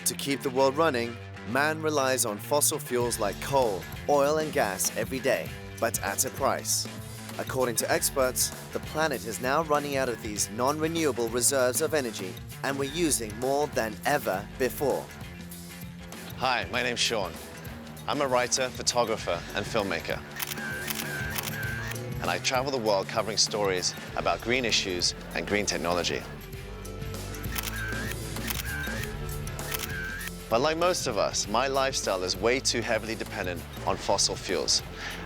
To keep the world running, man relies on fossil fuels like coal, oil and gas every day, but at a price. According to experts, the planet is now running out of these non-renewable reserves of energy, and we're using more than ever before. Hi, my name's Sean. I'm a writer, photographer, and filmmaker. And I travel the world covering stories about green issues and green technology. But like most of us, my lifestyle is way too heavily dependent on fossil fuels,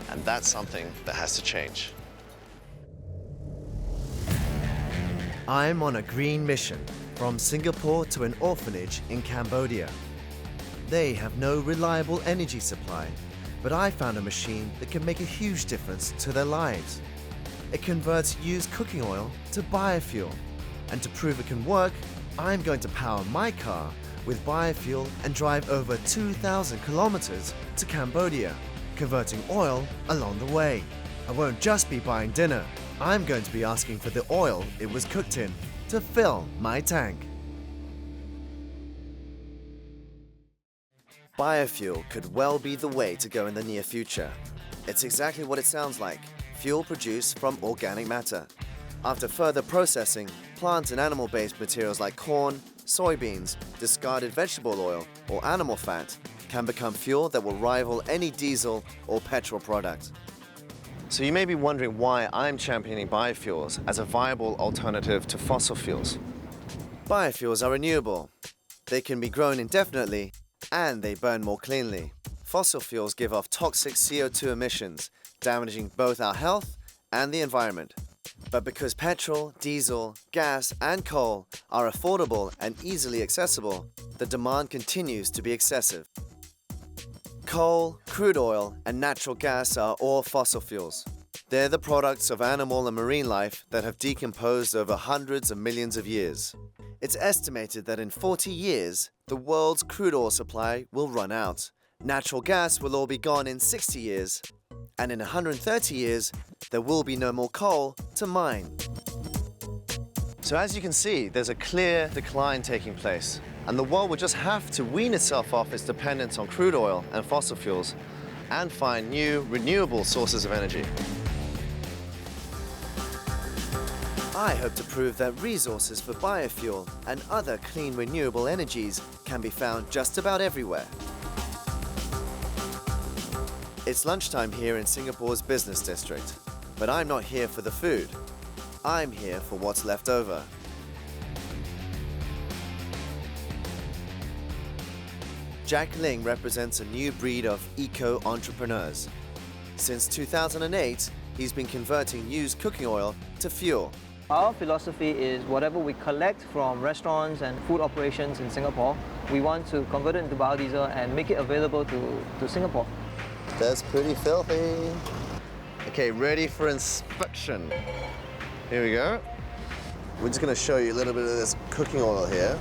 and that's something that has to change. I'm on a green mission, from Singapore to an orphanage in Cambodia. They have no reliable energy supply, but I found a machine that can make a huge difference to their lives. It converts used cooking oil to biofuel, and to prove it can work, I'm going to power my car with biofuel and drive over 2,000 kilometers to Cambodia, converting oil along the way. I won't just be buying dinner. I'm going to be asking for the oil it was cooked in to fill my tank. Biofuel could well be the way to go in the near future. It's exactly what it sounds like, fuel produced from organic matter. After further processing, plant and animal-based materials like corn, soybeans, discarded vegetable oil, or animal fat can become fuel that will rival any diesel or petrol product. So you may be wondering why I'm championing biofuels as a viable alternative to fossil fuels. Biofuels are renewable. They can be grown indefinitely, and they burn more cleanly. Fossil fuels give off toxic CO2 emissions, damaging both our health and the environment. But because petrol, diesel, gas, and coal are affordable and easily accessible, the demand continues to be excessive. Coal, crude oil, and natural gas are all fossil fuels. They're the products of animal and marine life that have decomposed over hundreds of millions of years. It's estimated that in 40 years, the world's crude oil supply will run out. Natural gas will all be gone in 60 years, and in 130 years, there will be no more coal to mine. So as you can see, there's a clear decline taking place, and the world will just have to wean itself off its dependence on crude oil and fossil fuels and find new, renewable sources of energy. I hope to prove that resources for biofuel and other clean renewable energies can be found just about everywhere. It's lunchtime here in Singapore's business district, but I'm not here for the food. I'm here for what's left over. Jack Ling represents a new breed of eco-entrepreneurs. Since 2008, he's been converting used cooking oil to fuel. Our philosophy is whatever we collect from restaurants and food operations in Singapore, we want to convert it into biodiesel and make it available to Singapore. That's pretty filthy. Okay, ready for inspection. Here we go. We're just going to show you a little bit of this cooking oil here.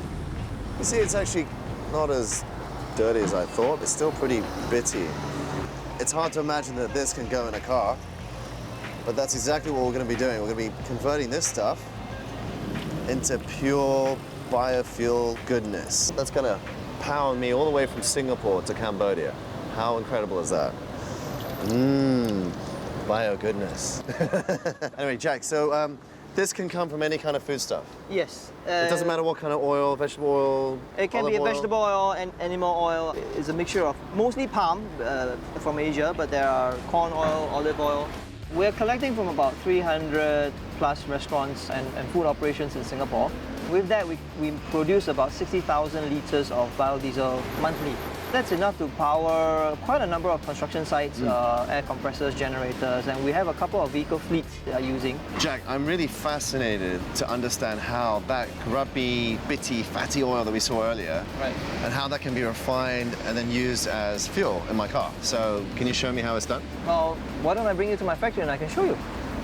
You see, it's actually not as dirty as I thought. It's still pretty bitty. It's hard to imagine that this can go in a car, but that's exactly what we're going to be doing. We're going to be converting this stuff into pure biofuel goodness. That's going to power me all the way from Singapore to Cambodia. How incredible is that? Bio goodness. Anyway, Jack, so this can come from any kind of foodstuff? Yes. It doesn't matter what kind of oil, vegetable oil, it can be a vegetable oil and animal oil. It's a mixture of mostly palm from Asia, but there are corn oil, olive oil. We're collecting from about 300 plus restaurants and food operations in Singapore. With that, we produce about 60,000 litres of biodiesel monthly. That's enough to power quite a number of construction sites, air compressors, generators, and we have a couple of vehicle fleets that are using. Jack, I'm really fascinated to understand how that grubby, bitty, fatty oil that we saw earlier, and how that can be refined and then used as fuel in my car. So can you show me how it's done? Well, why don't I bring you to my factory and I can show you?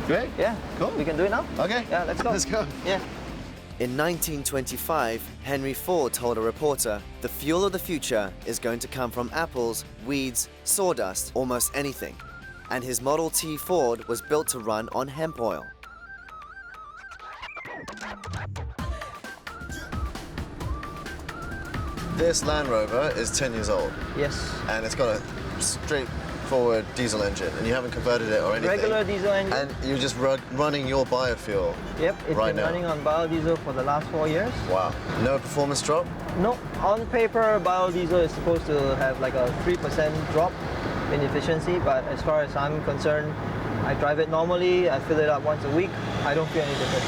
Great. Yeah. Cool. We can do it now? Okay. Yeah, let's go. Let's go. Yeah. In 1925, Henry Ford told a reporter, the fuel of the future is going to come from apples, weeds, sawdust, almost anything. And his Model T Ford was built to run on hemp oil. this Land Rover is 10 years old. Yes. And it's got a straightforward diesel engine, and you haven't converted it or anything. Regular diesel engine. And you're just running your biofuel. Yep, it's right been now. running on biodiesel for the last 4 years. Wow. No performance drop? No, on paper, biodiesel is supposed to have like a 3% drop in efficiency, but as far as I'm concerned, I drive it normally, I fill it up once a week, I don't feel any difference.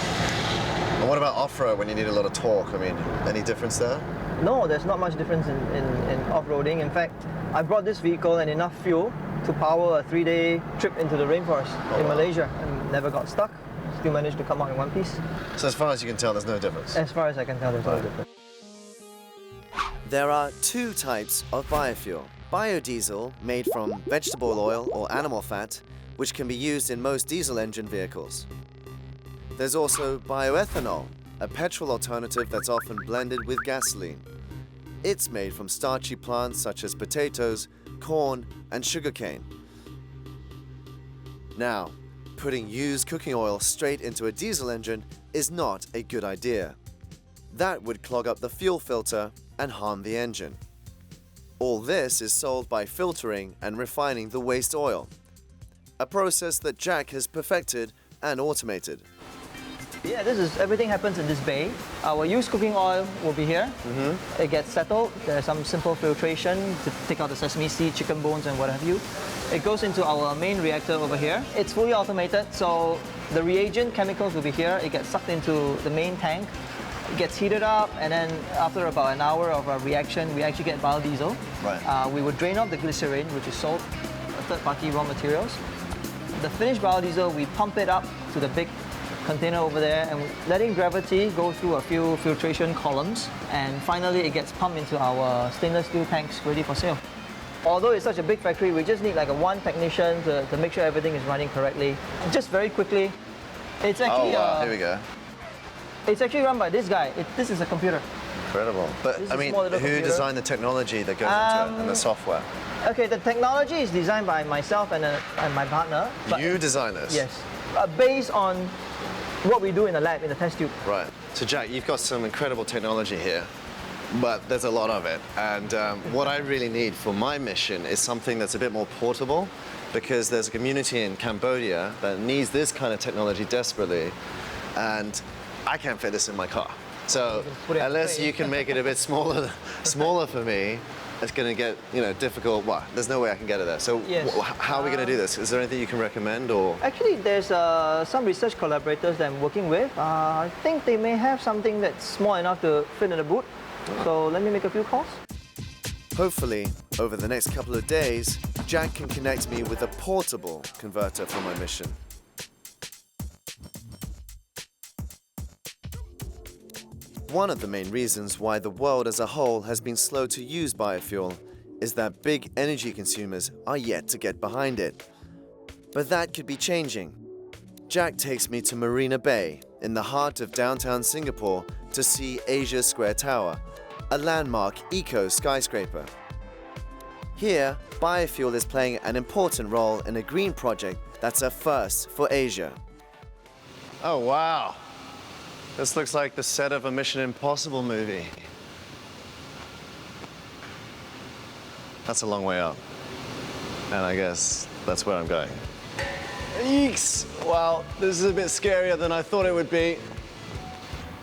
And what about off-road when you need a lot of torque? I mean, any difference there? No, there's not much difference in off-roading. In fact, I brought this vehicle and enough fuel to power a 3-day trip into the rainforest in Malaysia and never got stuck. Still managed to come out in one piece. So as far as you can tell, there's no difference? As far as I can tell, there's no difference. There are two types of biofuel. Biodiesel, made from vegetable oil or animal fat, which can be used in most diesel engine vehicles. There's also bioethanol, a petrol alternative that's often blended with gasoline. It's made from starchy plants such as potatoes, corn, and sugarcane. Now, putting used cooking oil straight into a diesel engine is not a good idea. That would clog up the fuel filter and harm the engine. All this is solved by filtering and refining the waste oil, a process that Jack has perfected and automated. Yeah, everything happens in this bay. Our used cooking oil will be here. It gets settled. There's some simple filtration to take out the sesame seed, chicken bones, and what have you. It goes into our main reactor over here. It's fully automated, so the reagent chemicals will be here. It gets sucked into the main tank. It gets heated up, and then after about an hour of a reaction, we actually get biodiesel. Right. We would drain off the glycerin, which is sold, third-party raw materials. The finished biodiesel, we pump it up to the big container over there and letting gravity go through a few filtration columns, and finally it gets pumped into our stainless steel tanks ready for sale. Although it's such a big factory, we just need like one technician to make sure everything is running correctly. Just very quickly, it's actually here we go. It's actually run by this guy. This is a computer. Incredible. But This is I a mean, small who little computer. designed the technology that goes into it and the software? Okay, the technology is designed by myself and my partner. But You designed this? yes, based on what we do in the lab, in the test tube. Right. So Jack, you've got some incredible technology here, but there's a lot of it. And what I really need for my mission is something that's a bit more portable, because there's a community in Cambodia that needs this kind of technology desperately, and I can't fit this in my car. So put it unless straight. you can make it a bit smaller for me, it's going to get, difficult. Well, there's no way I can get it there. So Yes. how are we going to do this? Is there anything you can recommend, or? Actually, there's some research collaborators that I'm working with. I think they may have something that's small enough to fit in the boot. So let me make a few calls. Hopefully, over the next couple of days, Jack can connect me with a portable converter for my mission. One of the main reasons why the world as a whole has been slow to use biofuel is that big energy consumers are yet to get behind it. But that could be changing. Jack takes me to Marina Bay, in the heart of downtown Singapore, to see Asia Square Tower, a landmark eco skyscraper. Here, biofuel is playing an important role in a green project that's a first for Asia. Oh, wow. This looks like the set of a Mission Impossible movie. That's a long way up. And I guess that's where I'm going. Eeks! Wow, this is a bit scarier than I thought it would be.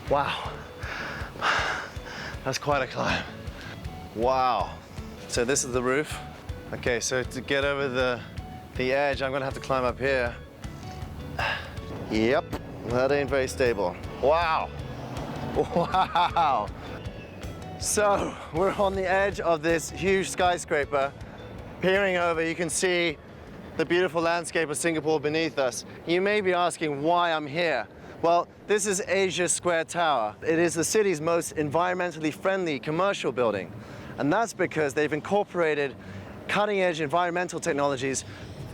Wow. That's quite a climb. Wow. So this is the roof. Okay, so to get over the edge, I'm gonna have to climb up here. Yep, that ain't very stable. Wow. Wow. So we're on the edge of this huge skyscraper. Peering over, you can see the beautiful landscape of Singapore beneath us. You may be asking why I'm here. Well, this is Asia Square Tower. It is the city's most environmentally friendly commercial building. And that's because they've incorporated cutting-edge environmental technologies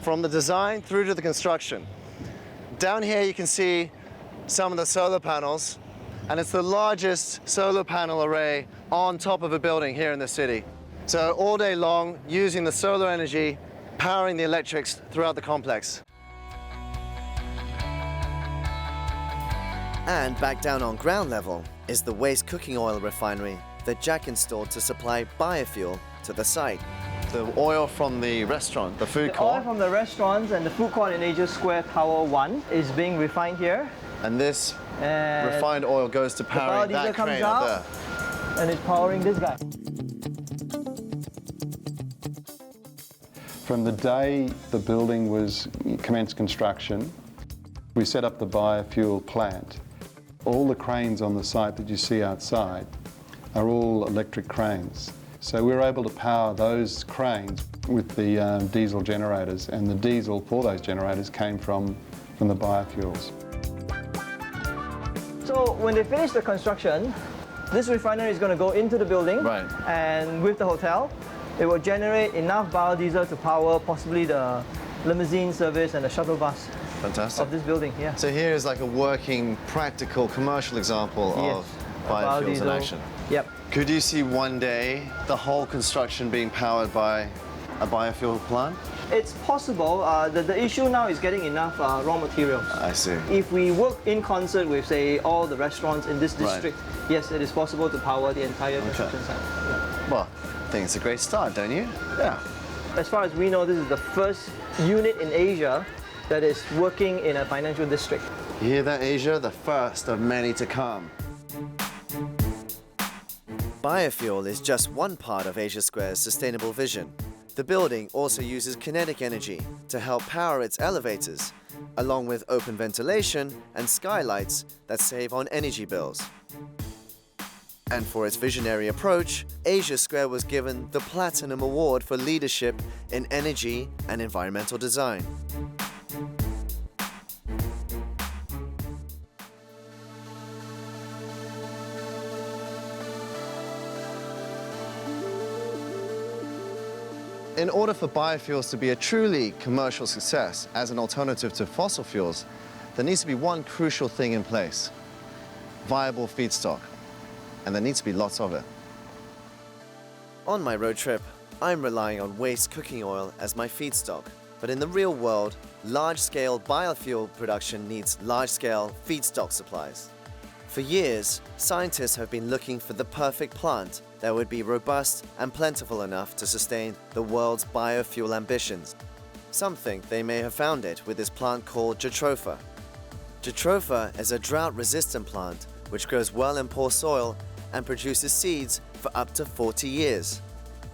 from the design through to the construction. Down here you can see some of the solar panels, and it's the largest solar panel array on top of a building here in the city. So all day long, using the solar energy, powering the electrics throughout the complex. And back down on ground level, is the waste cooking oil refinery that Jack installed to supply biofuel to the site. The oil from the restaurant, the food The court. oil from the restaurants and the food court in Asia Square Tower 1 is being refined here. And this And refined oil goes to powering biodiesel that comes crane up out. there. and it's powering this guy. From the day the building was commenced construction, we set up the biofuel plant. All the cranes on the site that you see outside are all electric cranes. So we were able to power those cranes with the diesel generators, and the diesel for those generators came from the biofuels. So when they finish the construction, this refinery is going to go into the building, Right. and with the hotel, it will generate enough biodiesel to power possibly the limousine service and the shuttle bus Fantastic. of this building. Yeah. So here is like a working, practical, commercial example of biofuels in action. Yep. Could you see one day the whole construction being powered by a biofuel plant? It's possible. The issue now is getting enough raw materials. I see. If we work in concert with, say, all the restaurants in this Right. district, yes, it is possible to power the entire construction site. Yeah. Well, I think it's a great start, don't you? Yeah. As far as we know, this is the first unit in Asia that is working in a financial district. You hear that, Asia? The first of many to come. Biofuel is just one part of Asia Square's sustainable vision. The building also uses kinetic energy to help power its elevators, along with open ventilation and skylights that save on energy bills. And for its visionary approach, Asia Square was given the Platinum Award for leadership in energy and environmental design. In order for biofuels to be a truly commercial success as an alternative to fossil fuels, there needs to be one crucial thing in place: viable feedstock. And there needs to be lots of it. On my road trip, I'm relying on waste cooking oil as my feedstock. But in the real world, large-scale biofuel production needs large-scale feedstock supplies. For years, scientists have been looking for the perfect plant that would be robust and plentiful enough to sustain the world's biofuel ambitions. Some think they may have found it with this plant called Jatropha. Jatropha is a drought-resistant plant which grows well in poor soil and produces seeds for up to 40 years.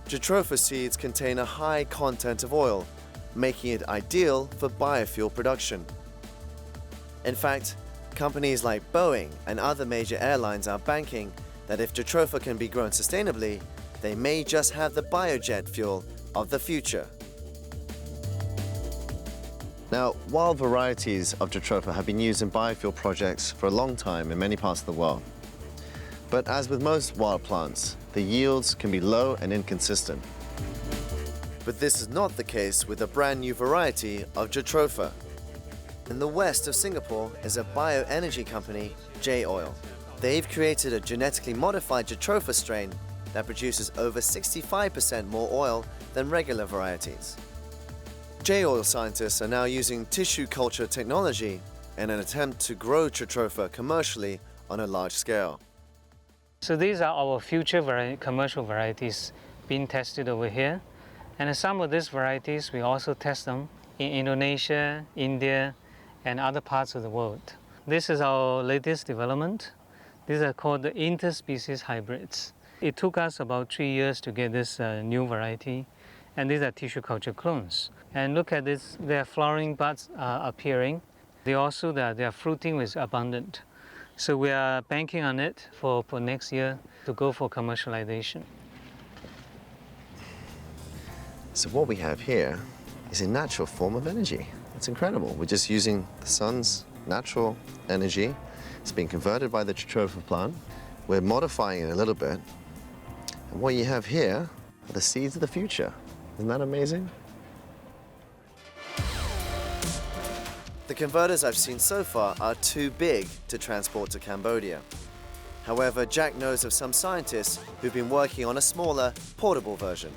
Jatropha seeds contain a high content of oil, making it ideal for biofuel production. In fact, companies like Boeing and other major airlines are banking that if Jatropha can be grown sustainably, they may just have the biojet fuel of the future. Now, wild varieties of Jatropha have been used in biofuel projects for a long time in many parts of the world. But as with most wild plants, the yields can be low and inconsistent. But this is not the case with a brand new variety of Jatropha. In the west of Singapore is a bioenergy company, J-Oil. They've created a genetically modified Jatropha strain that produces over 65% more oil than regular varieties. J-Oil scientists are now using tissue culture technology in an attempt to grow Jatropha commercially on a large scale. So these are our future commercial varieties being tested over here. And some of these varieties, we also test them in Indonesia, India, and other parts of the world. This is our latest development. These are called the interspecies hybrids. It took us about 3 years to get this new variety, and these are tissue culture clones. And look at this, their flowering buds are appearing. Their fruiting is abundant. So we are banking on it for next year to go for commercialization. So what we have here is a natural form of energy. It's incredible. We're just using the sun's natural energy. It's being converted by the Jatropha plant. We're modifying it a little bit. And what you have here are the seeds of the future. Isn't that amazing? The converters I've seen so far are too big to transport to Cambodia. However, Jack knows of some scientists who've been working on a smaller, portable version.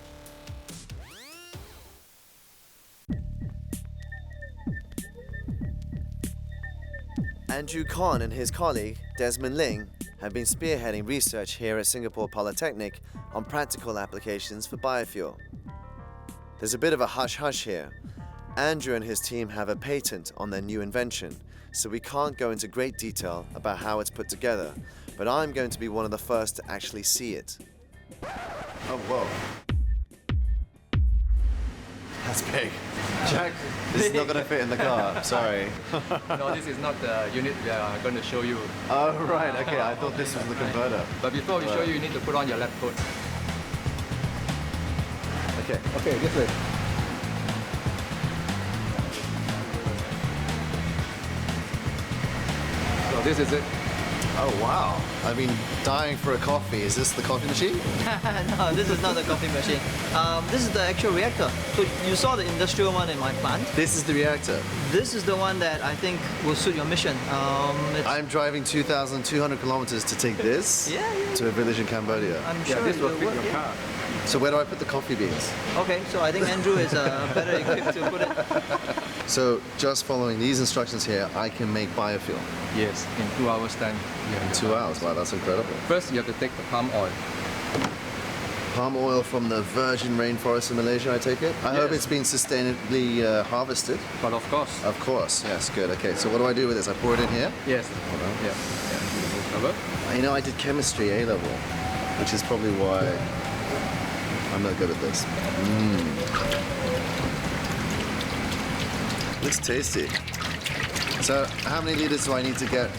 Andrew Kahn and his colleague, Desmond Ling, have been spearheading research here at Singapore Polytechnic on practical applications for biofuel. There's a bit of a hush-hush here. Andrew and his team have a patent on their new invention, so we can't go into great detail about how it's put together, but I'm going to be one of the first to actually see it. Oh, whoa. That's big. Jack, this is not going to fit in the car, sorry. No, this is not the unit we are going to show you. Oh, right, okay, I thought this was the converter. But before we show you, you need to put on your lab coat. Okay. Okay, this way. So this is it. Oh wow, I've been dying for a coffee. Is this the coffee machine? No, this is not the coffee machine. This is the actual reactor. So you saw the industrial one in my plant. This is the reactor. This is the one that I think will suit your mission. I'm driving 2,200 kilometers to take this to a village in Cambodia. I'm sure this it will will fit work. your Yeah. car. So where do I put the coffee beans? Okay, so I think Andrew is better equipped to put it. So just following these instructions here, I can make biofuel. Yes, in 2 hours time. In 2 hours, wow, that's incredible. First, you have to take the palm oil. Palm oil from the virgin rainforest in Malaysia, I take it? I hope it's been sustainably harvested. But of course. Of course, yes, good. Okay, so what do I do with this? I pour it in here? Yes. Hold on. Yeah. Cover. You know, I did chemistry A level, which is probably why I'm not good at this. Looks tasty. So, how many liters do I need to get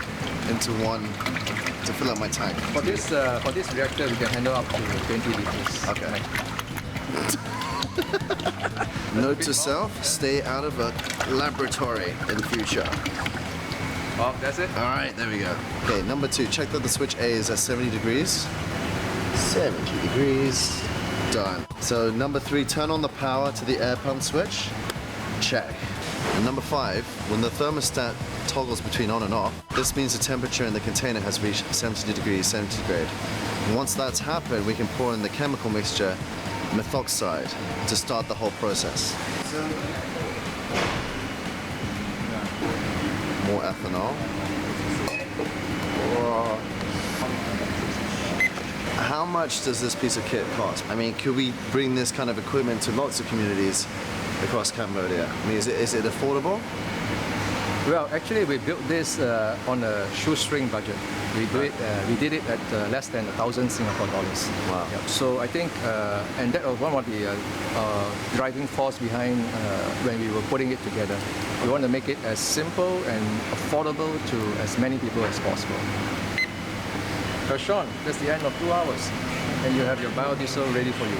into one to fill up my tank? For this reactor, we can handle up to 20 liters. Okay. Note to self, stay out of a laboratory in the future. Oh, that's it. All right, there we go. Okay, number 2, check that the switch A is at 70 degrees. 70 degrees. Done. So number 3, turn on the power to the air pump switch. Check. And number 5, when the thermostat toggles between on and off, this means the temperature in the container has reached 70 degrees centigrade. And once that's happened, we can pour in the chemical mixture, methoxide, to start the whole process. More ethanol. Whoa. How much does this piece of kit cost? I mean, could we bring this kind of equipment to lots of communities across Cambodia? I mean, is it affordable? Well, actually, we built this on a shoestring budget. We did it at less than 1,000 Singapore dollars. Wow. Yeah. So I think, and that was one of the driving force behind when we were putting it together. We want to make it as simple and affordable to as many people as possible. So Sean, that's the end of 2 hours, and you have your biodiesel ready for you.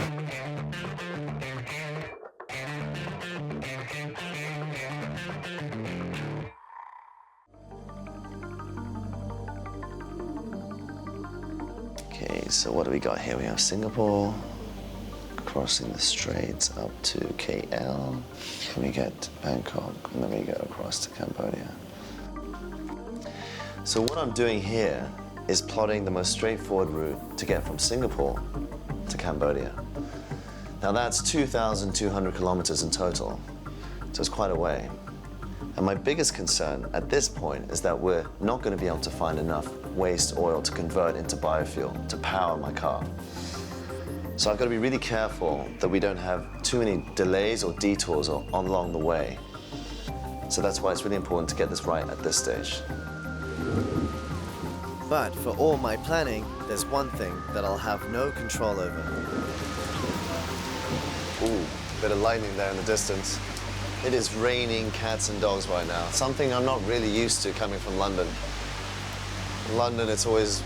Okay, so what do we got here? We have Singapore, crossing the straits up to KL. Then we get Bangkok, and then we go across to Cambodia. So what I'm doing here is plotting the most straightforward route to get from Singapore to Cambodia. Now that's 2,200 kilometers in total, so it's quite a way. And my biggest concern at this point is that we're not going to be able to find enough waste oil to convert into biofuel to power my car. So I've got to be really careful that we don't have too many delays or detours along the way. So that's why it's really important to get this right at this stage. But for all my planning, there's one thing that I'll have no control over. Ooh, bit of lightning there in the distance. It is raining cats and dogs right now, something I'm not really used to coming from London. In London, it's always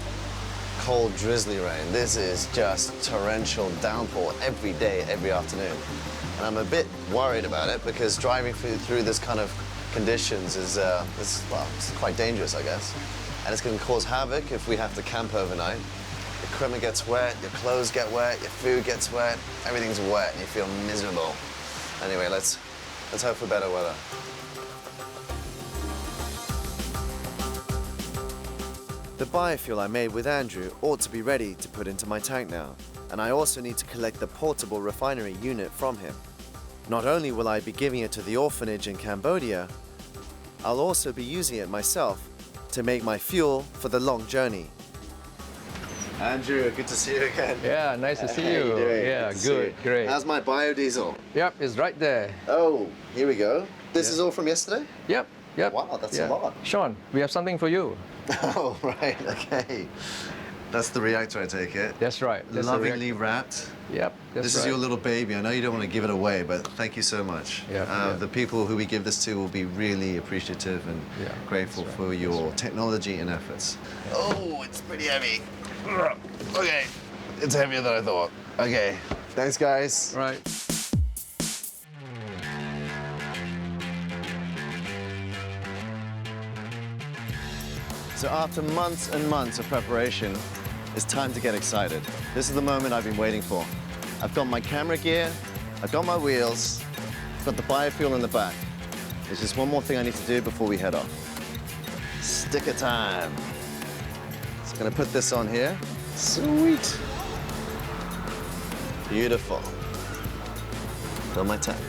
cold, drizzly rain. This is just torrential downpour every day, every afternoon. And I'm a bit worried about it because driving through this kind of conditions is it's quite dangerous, I guess. And it's going to cause havoc if we have to camp overnight. Your equipment gets wet, your clothes get wet, your food gets wet, everything's wet and you feel miserable. Anyway, let's hope for better weather. The biofuel I made with Andrew ought to be ready to put into my tank now, and I also need to collect the portable refinery unit from him. Not only will I be giving it to the orphanage in Cambodia, I'll also be using it myself to make my fuel for the long journey. Andrew, good to see you again. Yeah, nice to see How you. doing? Yeah, to see good, you. great. How's my biodiesel? Yep, it's right there. Oh, here we go. This is all from yesterday? Yep, yep. Wow, that's a lot. Sean, we have something for you. Oh, right, okay. That's the reactor, I take it. That's right. That's the Lovingly wrapped. Yep, that's This right. is your little baby. I know you don't want to give it away, but thank you so much. Yeah. The people who we give this to will be really appreciative and grateful for your technology and efforts. Oh, it's pretty heavy. Okay, it's heavier than I thought. Okay, thanks, guys. Right. So after months and months of preparation, it's time to get excited. This is the moment I've been waiting for. I've got my camera gear, I've got my wheels, I've got the biofuel in the back. There's just one more thing I need to do before we head off. Sticker time. So I'm gonna put this on here. Sweet. Beautiful. Fill my tank.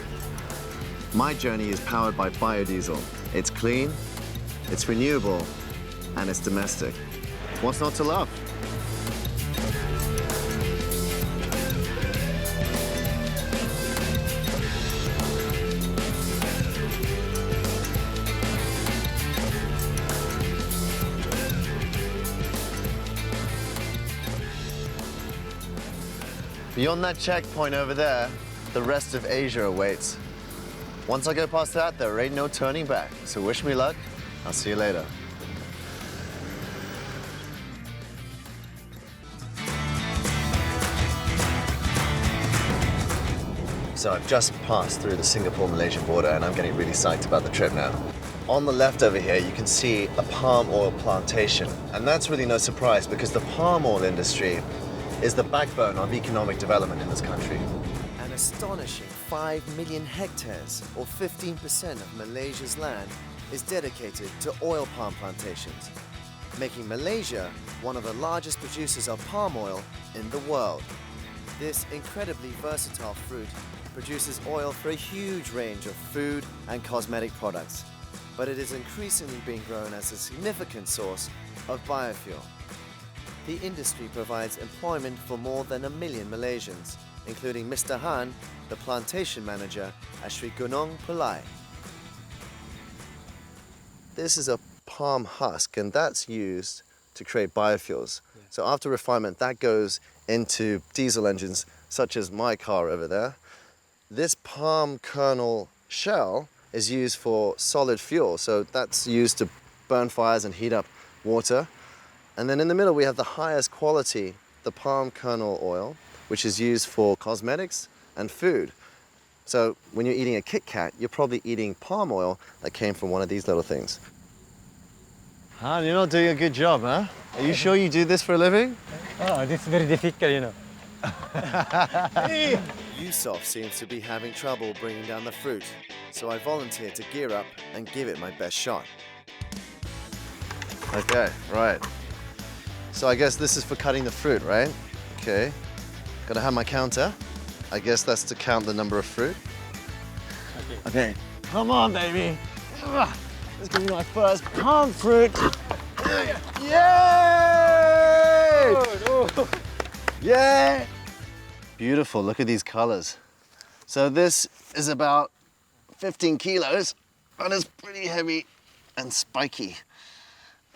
My journey is powered by biodiesel. It's clean, it's renewable, and it's domestic. What's not to love? Beyond that checkpoint over there, the rest of Asia awaits. Once I go past that, there ain't no turning back. So wish me luck. I'll see you later. So I've just passed through the Singapore-Malaysia border and I'm getting really psyched about the trip now. On the left over here, you can see a palm oil plantation. And that's really no surprise because the palm oil industry is the backbone of economic development in this country. An astonishing 5 million hectares, or 15% of Malaysia's land, is dedicated to oil palm plantations, making Malaysia one of the largest producers of palm oil in the world. This incredibly versatile fruit produces oil for a huge range of food and cosmetic products, but it is increasingly being grown as a significant source of biofuel. The industry provides employment for more than 1 million Malaysians, including Mr. Han, the plantation manager at Sri Gunung Pulai. This is a palm husk, and that's used to create biofuels. So after refinement, that goes into diesel engines, such as my car over there. This palm kernel shell is used for solid fuel, so that's used to burn fires and heat up water. And then in the middle, we have the highest quality, the palm kernel oil, which is used for cosmetics and food. So when you're eating a Kit Kat, you're probably eating palm oil that came from one of these little things. Han, you're not doing a good job, huh? Are you sure you do this for a living? Oh, this is very difficult, you know. Yusuf seems to be having trouble bringing down the fruit, so I volunteered to gear up and give it my best shot. Okay, right. So I guess this is for cutting the fruit, right? Okay. Gotta have my counter. I guess that's to count the number of fruit. Okay. Come on, baby. Let's give me my first palm fruit. Yay! Yay! Beautiful, look at these colors. So this is about 15 kilos, and it's pretty heavy and spiky.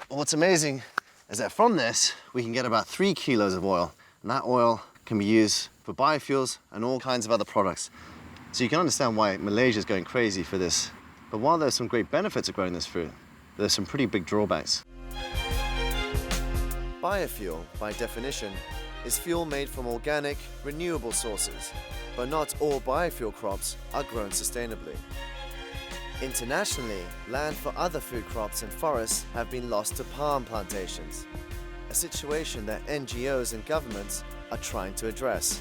What's amazing is that from this, we can get about 3 kilos of oil, and that oil can be used for biofuels and all kinds of other products. So you can understand why Malaysia is going crazy for this. But while there's some great benefits of growing this fruit, there's some pretty big drawbacks. Biofuel, by definition, is fuel made from organic, renewable sources, but not all biofuel crops are grown sustainably. Internationally, land for other food crops and forests have been lost to palm plantations, a situation that NGOs and governments are trying to address.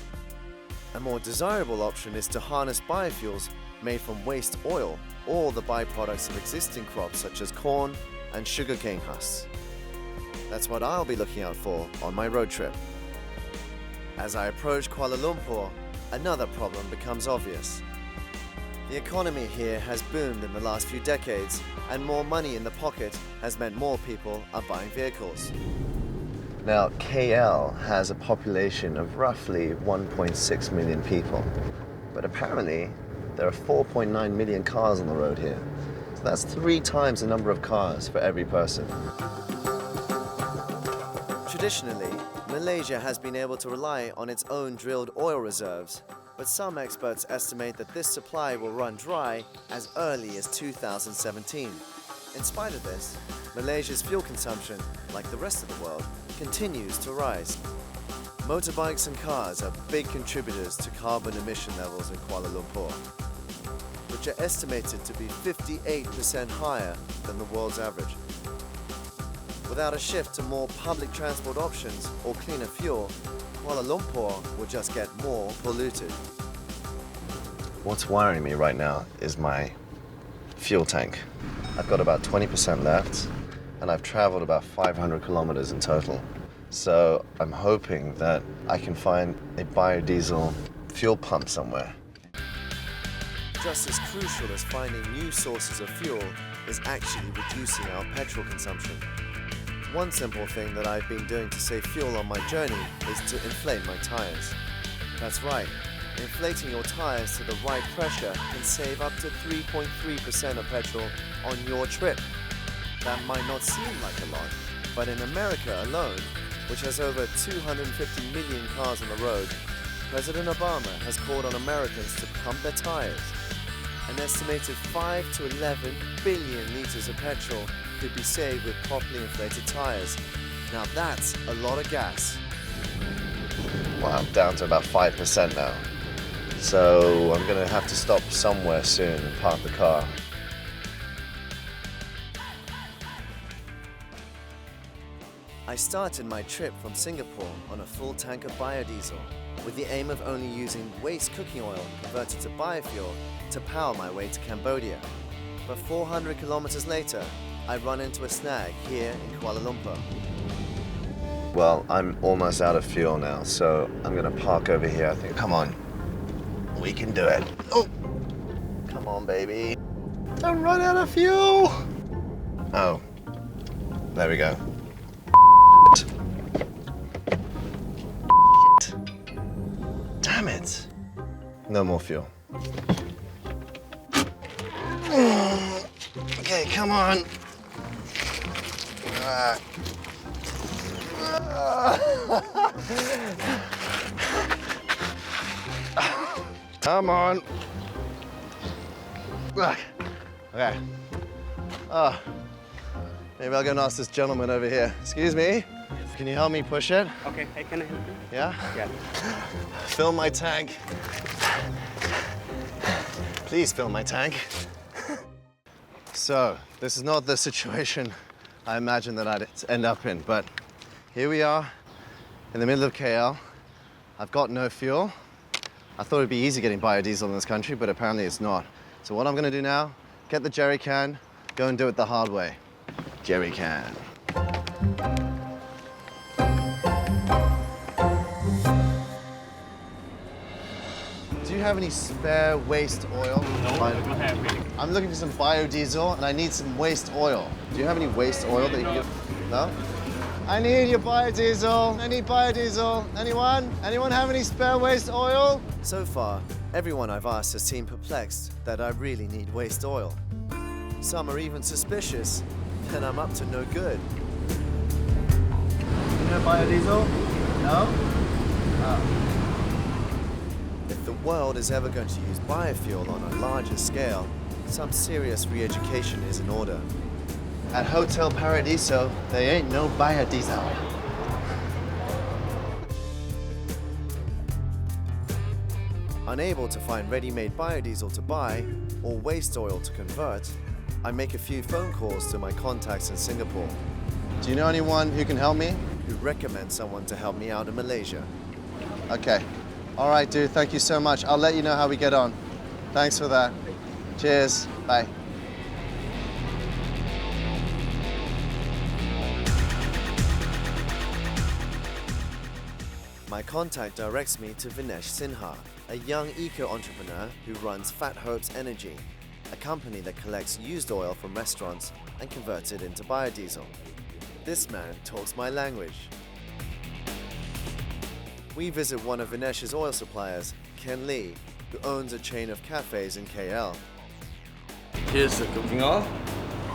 A more desirable option is to harness biofuels made from waste oil or the byproducts of existing crops such as corn and sugarcane husks. That's what I'll be looking out for on my road trip. As I approach Kuala Lumpur, another problem becomes obvious. The economy here has boomed in the last few decades, and more money in the pocket has meant more people are buying vehicles. Now, KL has a population of roughly 1.6 million people, but apparently there are 4.9 million cars on the road here. So that's 3 times the number of cars for every person. Traditionally, Malaysia has been able to rely on its own drilled oil reserves, but some experts estimate that this supply will run dry as early as 2017. In spite of this, Malaysia's fuel consumption, like the rest of the world, continues to rise. Motorbikes and cars are big contributors to carbon emission levels in Kuala Lumpur, which are estimated to be 58% higher than the world's average. Without a shift to more public transport options or cleaner fuel, Kuala Lumpur will just get more polluted. What's worrying me right now is my fuel tank. I've got about 20% left, and I've traveled about 500 kilometers in total. So I'm hoping that I can find a biodiesel fuel pump somewhere. Just as crucial as finding new sources of fuel is actually reducing our petrol consumption. One simple thing that I've been doing to save fuel on my journey is to inflate my tires. That's right, inflating your tires to the right pressure can save up to 3.3% of petrol on your trip. That might not seem like a lot, but in America alone, which has over 250 million cars on the road, President Obama has called on Americans to pump their tires. An estimated 5 to 11 billion litres of petrol could be saved with properly inflated tires. Now that's a lot of gas. Wow, down to about 5% now. So I'm gonna have to stop somewhere soon and park the car. I started my trip from Singapore on a full tank of biodiesel, with the aim of only using waste cooking oil converted to biofuel to power my way to Cambodia. But 400 kilometers later, I run into a snag here in Kuala Lumpur. Well, I'm almost out of fuel now, so I'm gonna park over here, I think. Come on, we can do it. Oh, come on, baby. Don't run out of fuel. Oh, there we go. Damn it. No more fuel. Okay, come on. Come on. Okay. Oh, maybe I'll go and ask this gentleman over here. Excuse me. Can you help me push it? Okay, hey, can I help you? Yeah? Yeah. Fill my tank. Please fill my tank. So, this is not the situation I imagined that I'd end up in, but here we are in the middle of KL. I've got no fuel. I thought it'd be easy getting biodiesel in this country, but apparently it's not. So what I'm gonna do now, get the jerry can, go and do it the hard way. Jerry can. Do you have any spare waste oil? No, I don't have any. I'm looking for some biodiesel and I need some waste oil. Do you have any waste oil that you can give? No? I need your biodiesel. I need biodiesel. Anyone? Anyone have any spare waste oil? So far, everyone I've asked has seemed perplexed that I really need waste oil. Some are even suspicious that I'm up to no good. You have biodiesel? No? Oh. If the world is ever going to use biofuel on a larger scale, some serious re-education is in order. At Hotel Paradiso, there ain't no biodiesel. Unable to find ready-made biodiesel to buy or waste oil to convert, I make a few phone calls to my contacts in Singapore, Do you know anyone who can help me? who recommend someone to help me out in Malaysia. Okay. All right, dude, thank you so much. I'll let you know how we get on. Thanks for that. Cheers. Bye. My contact directs me to Vinesh Sinha, a young eco-entrepreneur who runs Fat Hopes Energy, a company that collects used oil from restaurants and converts it into biodiesel. This man talks my language. we visit one of Vinesh's oil suppliers, Ken Lee, who owns a chain of cafes in KL. Here's the cooking oil,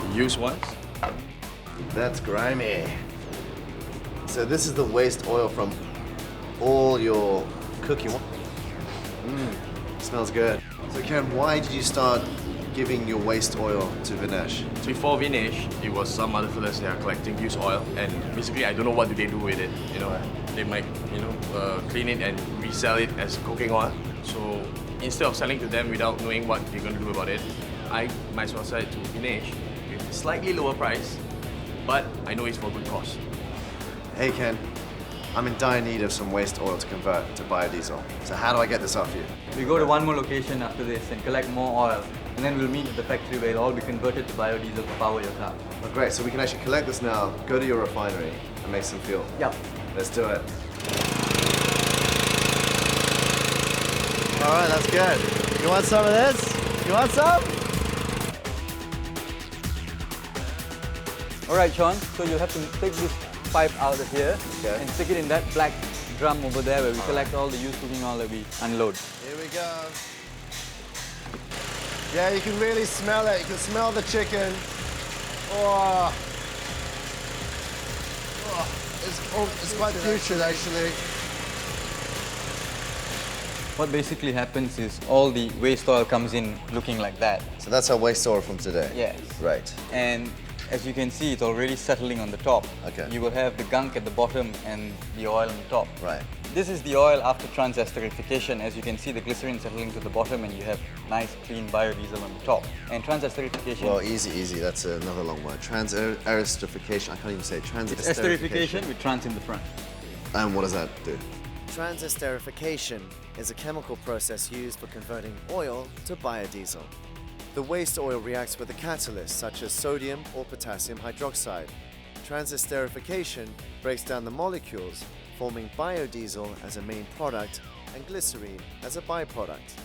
the used ones. That's grimy. So this is the waste oil from all your cooking. Smells good. So Ken, why did you start giving your waste oil to Vinesh? Before Vinesh, it was some other fellas that are collecting used oil, and basically I don't know what do they do with it. You know, they might clean it and resell it as cooking oil. So instead of selling to them without knowing what they're going to do about it, I might as well sell it to Vinesh with a slightly lower price, but I know it's for good cause. Hey Ken, I'm in dire need of some waste oil to convert to biodiesel. So how do I get this off you? We go to one more location after this and collect more oil, and then we'll meet at the factory where it'll all be converted to biodiesel to power your car. Oh, great, so we can actually collect this now, go to your refinery and make some fuel. Yep. Let's do it. All right, that's good. You want some of this? You want some? All right, Sean, so you'll have to take this pipe out of here and stick it in that black drum over there where we collect all the used cooking oil that we unload. Here we go. Yeah, you can really smell it. You can smell the chicken. Oh, it's quite putrid actually. What basically happens is all the waste oil comes in looking like that. So that's our waste oil from today? Yes. Right. And as you can see, it's already settling on the top. Okay. You will have the gunk at the bottom and the oil on the top. Right. This is the oil after transesterification. As you can see, the glycerin settling to the bottom and you have nice, clean biodiesel on the top. And transesterification... Well, easy. That's another long word. Transesterification. I can't even say it. It's esterification with trans in the front. And what does that do? Transesterification is a chemical process used for converting oil to biodiesel. The waste oil reacts with a catalyst such as sodium or potassium hydroxide. Transesterification breaks down the molecules, forming biodiesel as a main product and glycerine as a byproduct.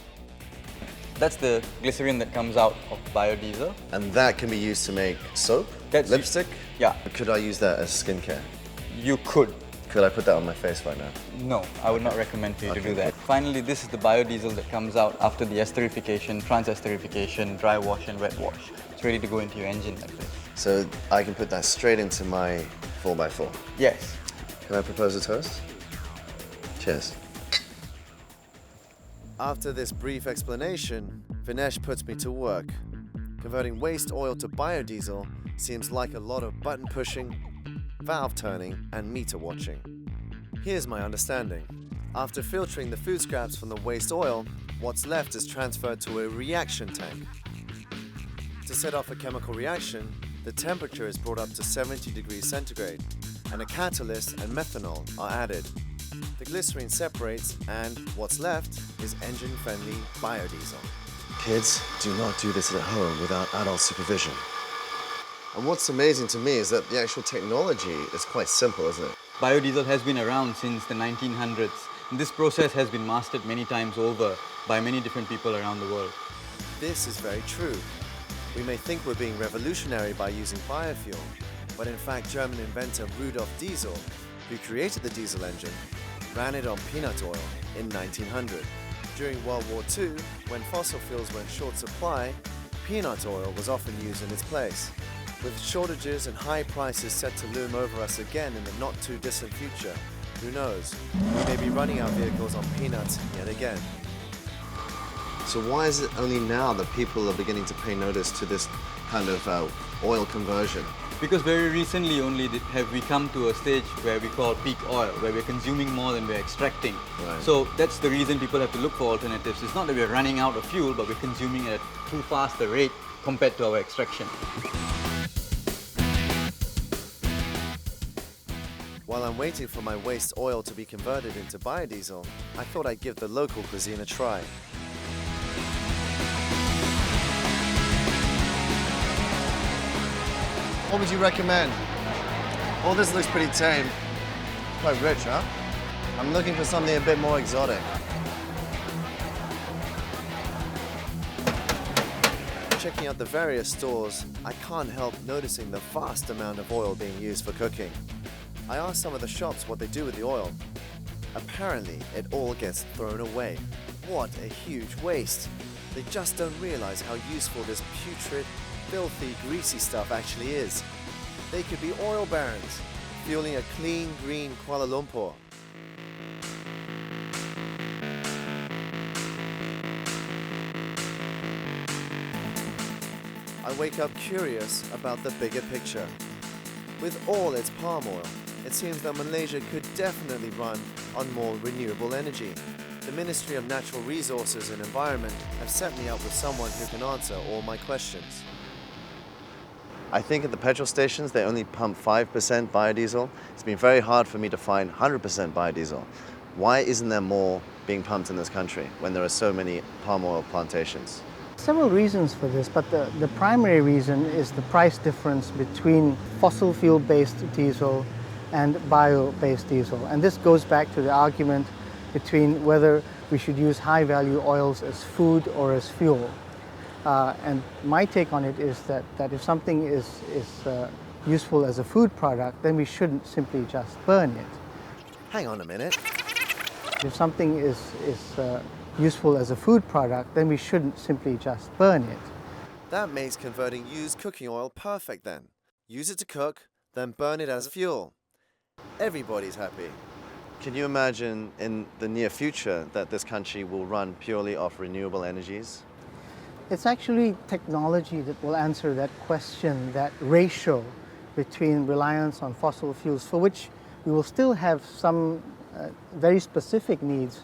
That's the glycerin that comes out of biodiesel. And that can be used to make soap? That's lipstick? Yeah. Could I use that as skincare? You could. Could I put that on my face right now? No, I would not recommend for you to do that. Finally, this is the biodiesel that comes out after the esterification, transesterification, dry wash and wet wash. It's ready to go into your engine like this. So I can put that straight into my 4x4? Yes. Can I propose a toast? Cheers. After this brief explanation, Vinesh puts me to work. Converting waste oil to biodiesel seems like a lot of button pushing, valve turning and meter watching. Here's my understanding. After filtering the food scraps from the waste oil, what's left is transferred to a reaction tank. To set off a chemical reaction, the temperature is brought up to 70 degrees centigrade and a catalyst and methanol are added. The glycerine separates and what's left is engine-friendly biodiesel. Kids, do not do this at home without adult supervision. And what's amazing to me is that the actual technology is quite simple, isn't it? Biodiesel has been around since the 1900s. And this process has been mastered many times over by many different people around the world. This is very true. We may think we're being revolutionary by using biofuel, but in fact German inventor Rudolf Diesel, who created the diesel engine, ran it on peanut oil in 1900. During World War II, when fossil fuels were in short supply, peanut oil was often used in its place. With shortages and high prices set to loom over us again in the not-too-distant future, who knows? We may be running our vehicles on peanuts yet again. So why is it only now that people are beginning to pay notice to this kind of oil conversion? Because very recently only have we come to a stage where we call peak oil, where we're consuming more than we're extracting. Right. So that's the reason people have to look for alternatives. It's not that we're running out of fuel, but we're consuming it at too fast a rate compared to our extraction. While I'm waiting for my waste oil to be converted into biodiesel, I thought I'd give the local cuisine a try. What would you recommend? All this looks pretty tame. Quite rich, huh? I'm looking for something a bit more exotic. Checking out the various stores, I can't help noticing the vast amount of oil being used for cooking. I asked some of the shops what they do with the oil. Apparently, it all gets thrown away. What a huge waste! They just don't realize how useful this putrid, filthy, greasy stuff actually is. They could be oil barons, fueling a clean, green Kuala Lumpur. I wake up curious about the bigger picture. With all its palm oil, it seems that Malaysia could definitely run on more renewable energy. The Ministry of Natural Resources and Environment have set me up with someone who can answer all my questions. I think at the petrol stations they only pump 5% biodiesel. It's been very hard for me to find 100% biodiesel. Why isn't there more being pumped in this country when there are so many palm oil plantations? Several reasons for this, but the primary reason is the price difference between fossil fuel-based diesel and bio-based diesel. And this goes back to the argument between whether we should use high-value oils as food or as fuel. And my take on it is that if something is useful as a food product, then we shouldn't simply just burn it. Hang on a minute. If something is useful as a food product, then we shouldn't simply just burn it. That makes converting used cooking oil perfect then. Use it to cook, then burn it as fuel. Everybody's happy. Can you imagine in the near future that this country will run purely off renewable energies? It's actually technology that will answer that question, that ratio between reliance on fossil fuels, for which we will still have some very specific needs,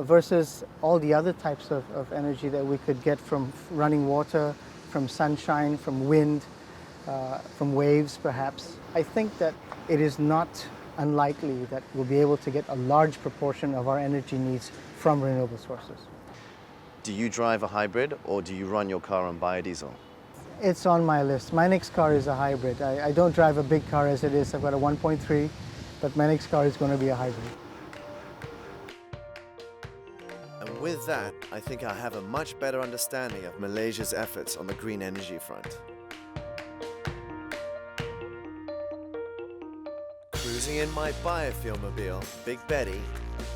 versus all the other types of energy that we could get from running water, from sunshine, from wind, from waves perhaps. I think that it is not unlikely that we'll be able to get a large proportion of our energy needs from renewable sources. Do you drive a hybrid or do you run your car on biodiesel? It's on my list. My next car is a hybrid. I don't drive a big car as it is. I've got a 1.3, but my next car is going to be a hybrid. And with that, I think I have a much better understanding of Malaysia's efforts on the green energy front. Cruising in my biofuel mobile, Big Betty,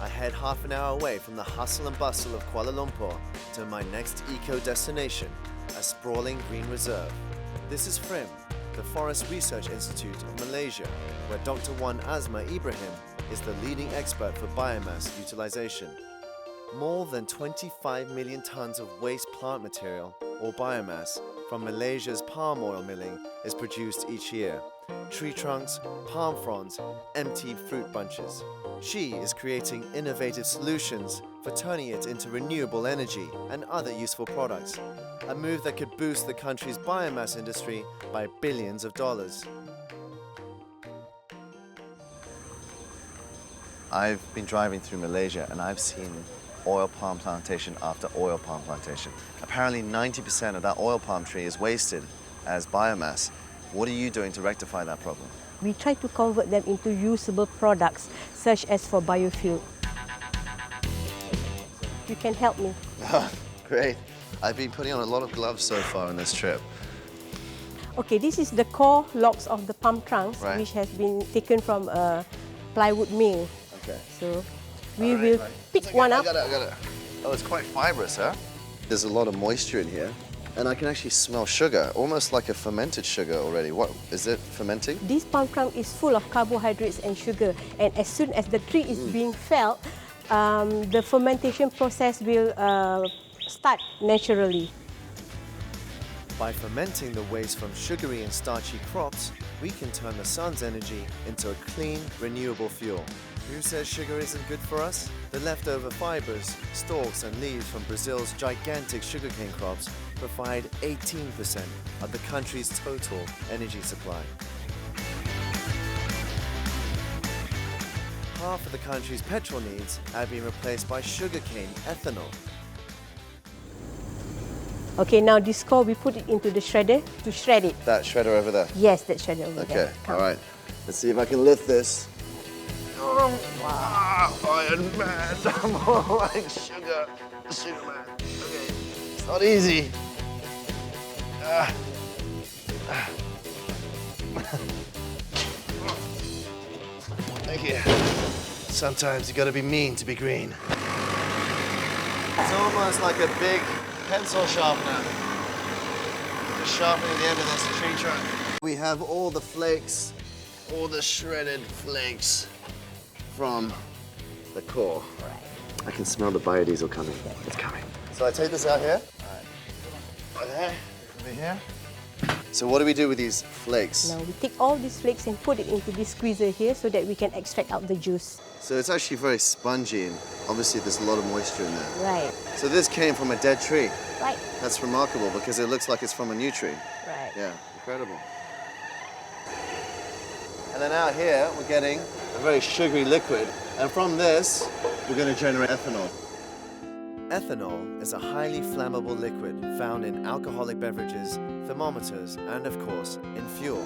I head half an hour away from the hustle and bustle of Kuala Lumpur to my next eco-destination, a sprawling green reserve. This is FRIM, the Forest Research Institute of Malaysia, where Dr. Wan Azma Ibrahim is the leading expert for biomass utilization. More than 25 million tons of waste plant material, or biomass, from Malaysia's palm oil milling is produced each year. Tree trunks, palm fronds, empty fruit bunches. She is creating innovative solutions for turning it into renewable energy and other useful products, a move that could boost the country's biomass industry by billions of dollars. I've been driving through Malaysia and I've seen oil palm plantation after oil palm plantation. Apparently 90% of that oil palm tree is wasted as biomass. What are you doing to rectify that problem? We try to convert them into usable products, such as for biofuel. You can help me. Great. I've been putting on a lot of gloves so far on this trip. Okay, this is the core logs of the palm trunks, Right. which has been taken from a plywood mill. Okay. So we will pick one up. I got it. Oh, it's quite fibrous, huh? There's a lot of moisture in here. And I can actually smell sugar, almost like a fermented sugar already. What, is it fermenting? This palm trunk is full of carbohydrates and sugar, and as soon as the tree is being felled, the fermentation process will start naturally. By fermenting the waste from sugary and starchy crops, we can turn the sun's energy into a clean, renewable fuel. Who says sugar isn't good for us? The leftover fibers, stalks and leaves from Brazil's gigantic sugarcane crops provide 18% of the country's total energy supply. Half of the country's petrol needs have been replaced by sugarcane ethanol. Okay, now this core, we put it into the shredder to shred it. That shredder over there? Yes, that shredder over there. Okay, all right. Let's see if I can lift this. Wow, Iron Man, I'm more like sugar man. Okay, it's not easy. Thank you. Sometimes you gotta be mean to be green. It's almost like a big pencil sharpener. Just sharpening the end of this tree trunk. We have all the flakes, all the shredded flakes from the core. I can smell the biodiesel coming. It's coming. So I take this out here. Right there, over here. So what do we do with these flakes? Now we take all these flakes and put it into this squeezer here so that we can extract out the juice. So it's actually very spongy and obviously there's a lot of moisture in there. Right. So this came from a dead tree. Right. That's remarkable because it looks like it's from a new tree. Right. Yeah, incredible. And then out here, we're getting a very sugary liquid. And from this, we're going to generate ethanol. Ethanol is a highly flammable liquid found in alcoholic beverages, thermometers, and of course, in fuel.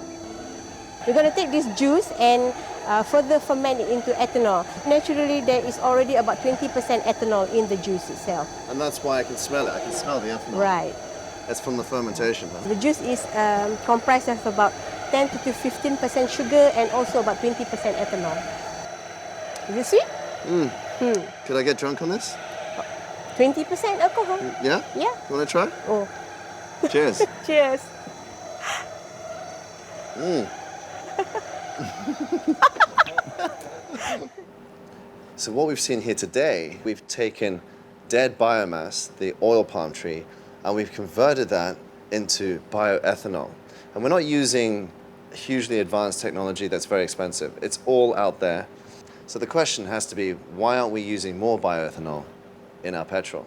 We're going to take this juice and further ferment it into ethanol. Naturally, there is already about 20% ethanol in the juice itself. And that's why I can smell it. I can smell the ethanol. Right. That's from the fermentation. Huh? The juice is comprised of about 10 to 15% sugar and also about 20% ethanol. Is it sweet? Could I get drunk on this? 20% alcohol. Yeah? Yeah. You want to try? Oh. Cheers. Cheers. So what we've seen here today, we've taken dead biomass, the oil palm tree, and we've converted that into bioethanol. And we're not using hugely advanced technology that's very expensive. It's all out there. So the question has to be, why aren't we using more bioethanol in our petrol?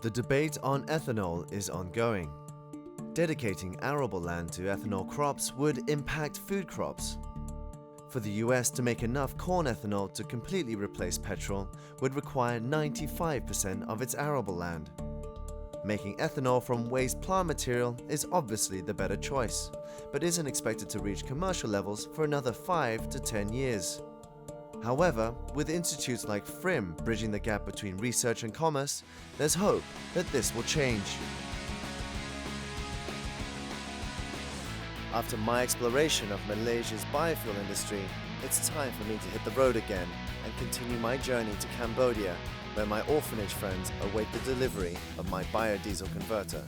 The debate on ethanol is ongoing. Dedicating arable land to ethanol crops would impact food crops. For the US to make enough corn ethanol to completely replace petrol would require 95% of its arable land. Making ethanol from waste plant material is obviously the better choice, but isn't expected to reach commercial levels for another 5 to 10 years. However, with institutes like FRIM bridging the gap between research and commerce, there's hope that this will change. After my exploration of Malaysia's biofuel industry, it's time for me to hit the road again and continue my journey to Cambodia, where my orphanage friends await the delivery of my biodiesel converter.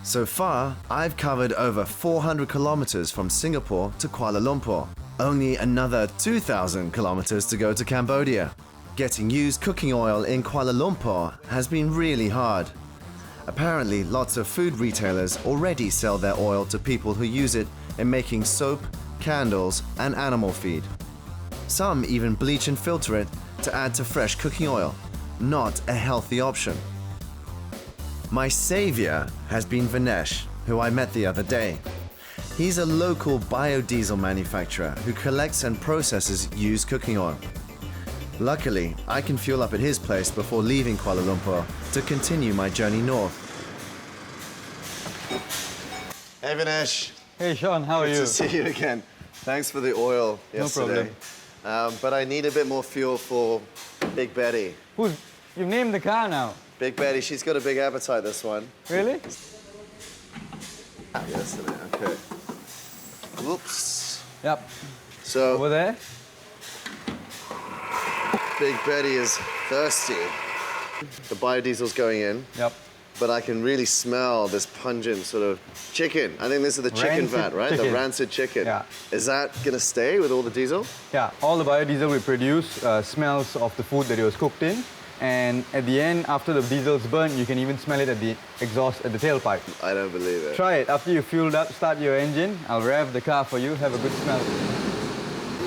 So far, I've covered over 400 kilometers from Singapore to Kuala Lumpur. Only another 2,000 kilometers to go to Cambodia. Getting used cooking oil in Kuala Lumpur has been really hard. Apparently, lots of food retailers already sell their oil to people who use it in making soap, candles, and animal feed. Some even bleach and filter it to add to fresh cooking oil. Not a healthy option. My savior has been Vinesh, who I met the other day. He's a local biodiesel manufacturer who collects and processes used cooking oil. Luckily, I can fuel up at his place before leaving Kuala Lumpur to continue my journey north. Hey Vinesh. Hey Sean, how are Good you? to see you again. Thanks for the oil yesterday. No problem. But I need a bit more fuel for Big Betty. You've named the car now. Big Betty, she's got a big appetite, this one. Really? Yesterday, okay. Whoops. Yep. So, Over there? Big Betty is thirsty. The biodiesel's going in. Yep. But I can really smell this pungent sort of chicken. I think this is the chicken Rancid fat, right? chicken. The rancid chicken. Yeah. Is that gonna stay with all the diesel? Yeah, all the biodiesel we produce smells of the food that it was cooked in. And at the end, after the diesel's burnt, you can even smell it at the exhaust, at the tailpipe. I don't believe it. Try it. After you fueled up, start your engine. I'll rev the car for you. Have a good smell.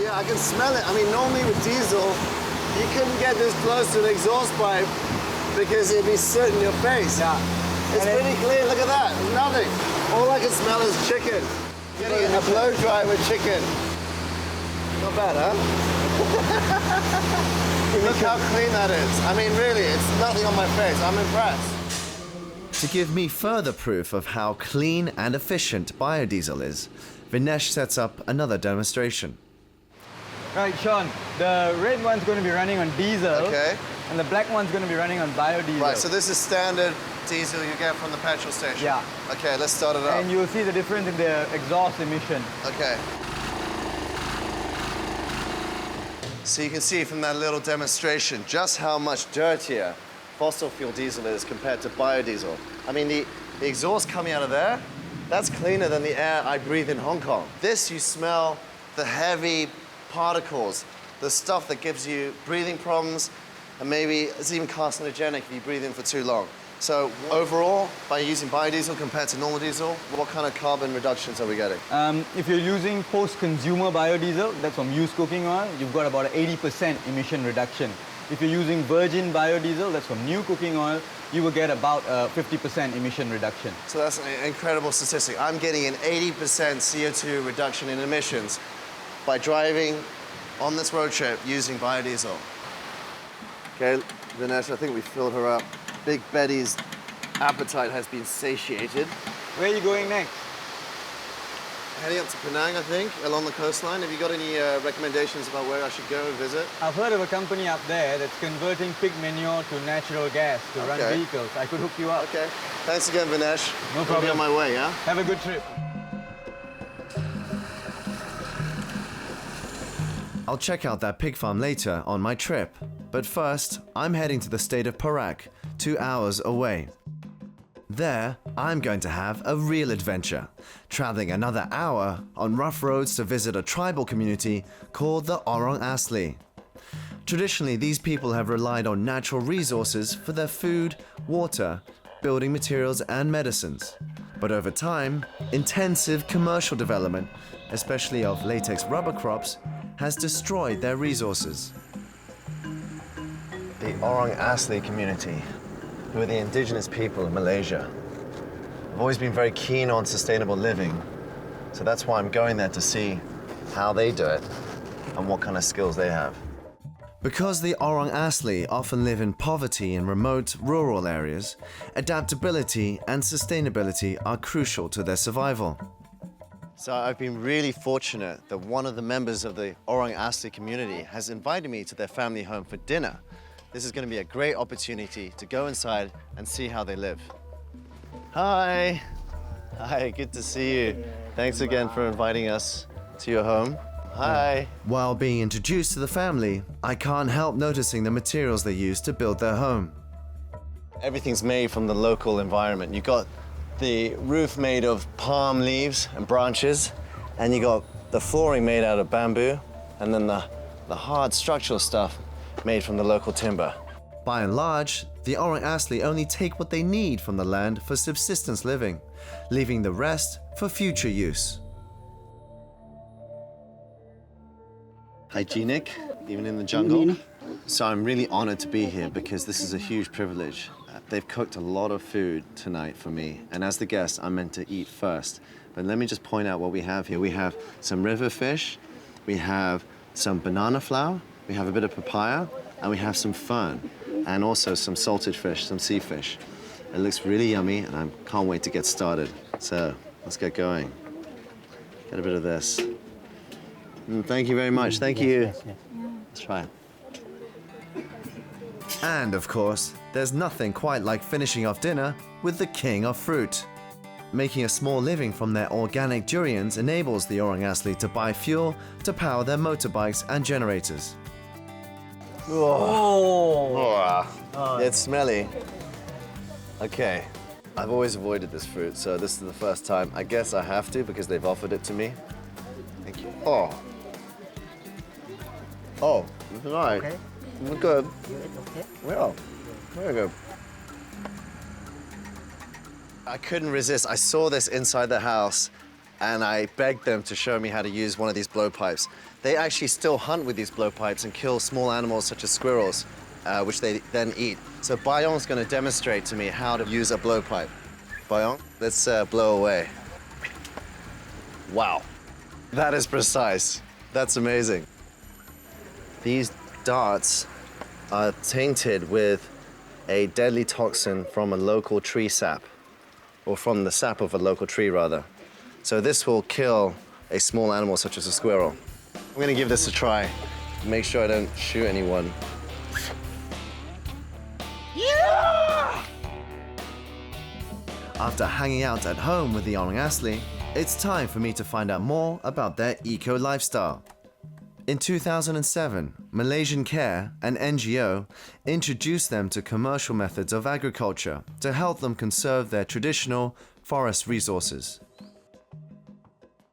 Yeah, I can smell it. I mean, normally with diesel, you couldn't get this close to the exhaust pipe because it'd be soot in your face. Yeah. It's pretty clear. Look at that. There's nothing. All I can smell is chicken. Getting a blow dry with chicken. Not bad, huh? Look how clean that is. I mean, really, it's nothing on my face. I'm impressed. To give me further proof of how clean and efficient biodiesel is, Vinesh sets up another demonstration. Right, Sean, the red one's going to be running on diesel. Okay. And the black one's going to be running on biodiesel. Right, so this is standard diesel you get from the petrol station. Yeah. Okay, let's start it up. And you'll see the difference in the exhaust emission. Okay. So you can see from that little demonstration just how much dirtier fossil fuel diesel is compared to biodiesel. I mean, the exhaust coming out of there, that's cleaner than the air I breathe in Hong Kong. This, you smell the heavy particles, the stuff that gives you breathing problems, and maybe it's even carcinogenic if you breathe in for too long. So overall, by using biodiesel compared to normal diesel, what kind of carbon reductions are we getting? If you're using post-consumer biodiesel, that's from used cooking oil, you've got about an 80% emission reduction. If you're using virgin biodiesel, that's from new cooking oil, you will get about a 50% emission reduction. So that's an incredible statistic. I'm getting an 80% CO2 reduction in emissions by driving on this road trip using biodiesel. Okay, Vanessa, I think we filled her up. Big Betty's appetite has been satiated. Where are you going next? Heading up to Penang, I think, along the coastline. Have you got any recommendations about where I should go and visit? I've heard of a company up there that's converting pig manure to natural gas to run vehicles. I could hook you up. Okay. Thanks again, Vinesh. No problem. I'll be on my way, yeah? Have a good trip. I'll check out that pig farm later on my trip. But first, I'm heading to the state of Perak, 2 hours away. There, I'm going to have a real adventure, traveling another hour on rough roads to visit a tribal community called the Orang Asli. Traditionally, these people have relied on natural resources for their food, water, building materials, and medicines. But over time, intensive commercial development, especially of latex rubber crops, has destroyed their resources. The Orang Asli community, who are the indigenous people of Malaysia. I've always been very keen on sustainable living, so that's why I'm going there to see how they do it and what kind of skills they have. Because the Orang Asli often live in poverty in remote, rural areas, adaptability and sustainability are crucial to their survival. So I've been really fortunate that one of the members of the Orang Asli community has invited me to their family home for dinner. This is going to be a great opportunity to go inside and see how they live. Hi. Hi, good to see you. Thanks again for inviting us to your home. Hi. While being introduced to the family, I can't help noticing the materials they use to build their home. Everything's made from the local environment. You got the roof made of palm leaves and branches, and you got the flooring made out of bamboo, and then the hard structural stuff made from the local timber. By and large, the Orang Asli only take what they need from the land for subsistence living, leaving the rest for future use. Hygienic, even in the jungle. So I'm really honored to be here because this is a huge privilege. They've cooked a lot of food tonight for me, and as the guest, I'm meant to eat first. But let me just point out what we have here. We have some river fish, we have some banana flour, we have a bit of papaya, and we have some fern, and also some salted fish, some sea fish. It looks really yummy, and I can't wait to get started. So let's get going. Get a bit of this. Thank you very much. Thank you. Let's try it. And of course, there's nothing quite like finishing off dinner with the king of fruit. Making a small living from their organic durians enables the Orang Asli to buy fuel to power their motorbikes and generators. It's smelly. Okay, I've always avoided this fruit, so this is the first time. I guess I have to because they've offered it to me. Thank you. Oh, this is all right. Okay. We're good. Okay. Well, very good. I couldn't resist. I saw this inside the house and I begged them to show me how to use one of these blowpipes. They actually still hunt with these blowpipes and kill small animals such as squirrels, which they then eat. So Bayong's going to demonstrate to me how to use a blowpipe. Bayong, let's blow away. Wow, that is precise. That's amazing. These darts are tainted with a deadly toxin from a local tree sap, or from the sap of a local tree, rather. So this will kill a small animal such as a squirrel. I'm going to give this a try. Make sure I don't shoot anyone. Yeah! After hanging out at home with the Orang Asli, it's time for me to find out more about their eco lifestyle. In 2007, Malaysian Care, an NGO, introduced them to commercial methods of agriculture to help them conserve their traditional forest resources.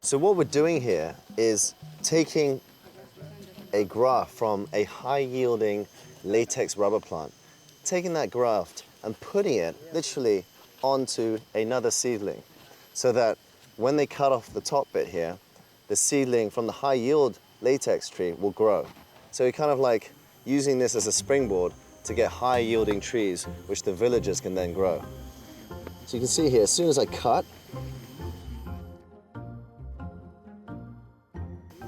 So what we're doing here is taking a graft from a high-yielding latex rubber plant, taking that graft and putting it literally onto another seedling, so that when they cut off the top bit here, the seedling from the high-yield latex tree will grow. So you're kind of like using this as a springboard to get high-yielding trees, which the villagers can then grow. So you can see here, as soon as I cut,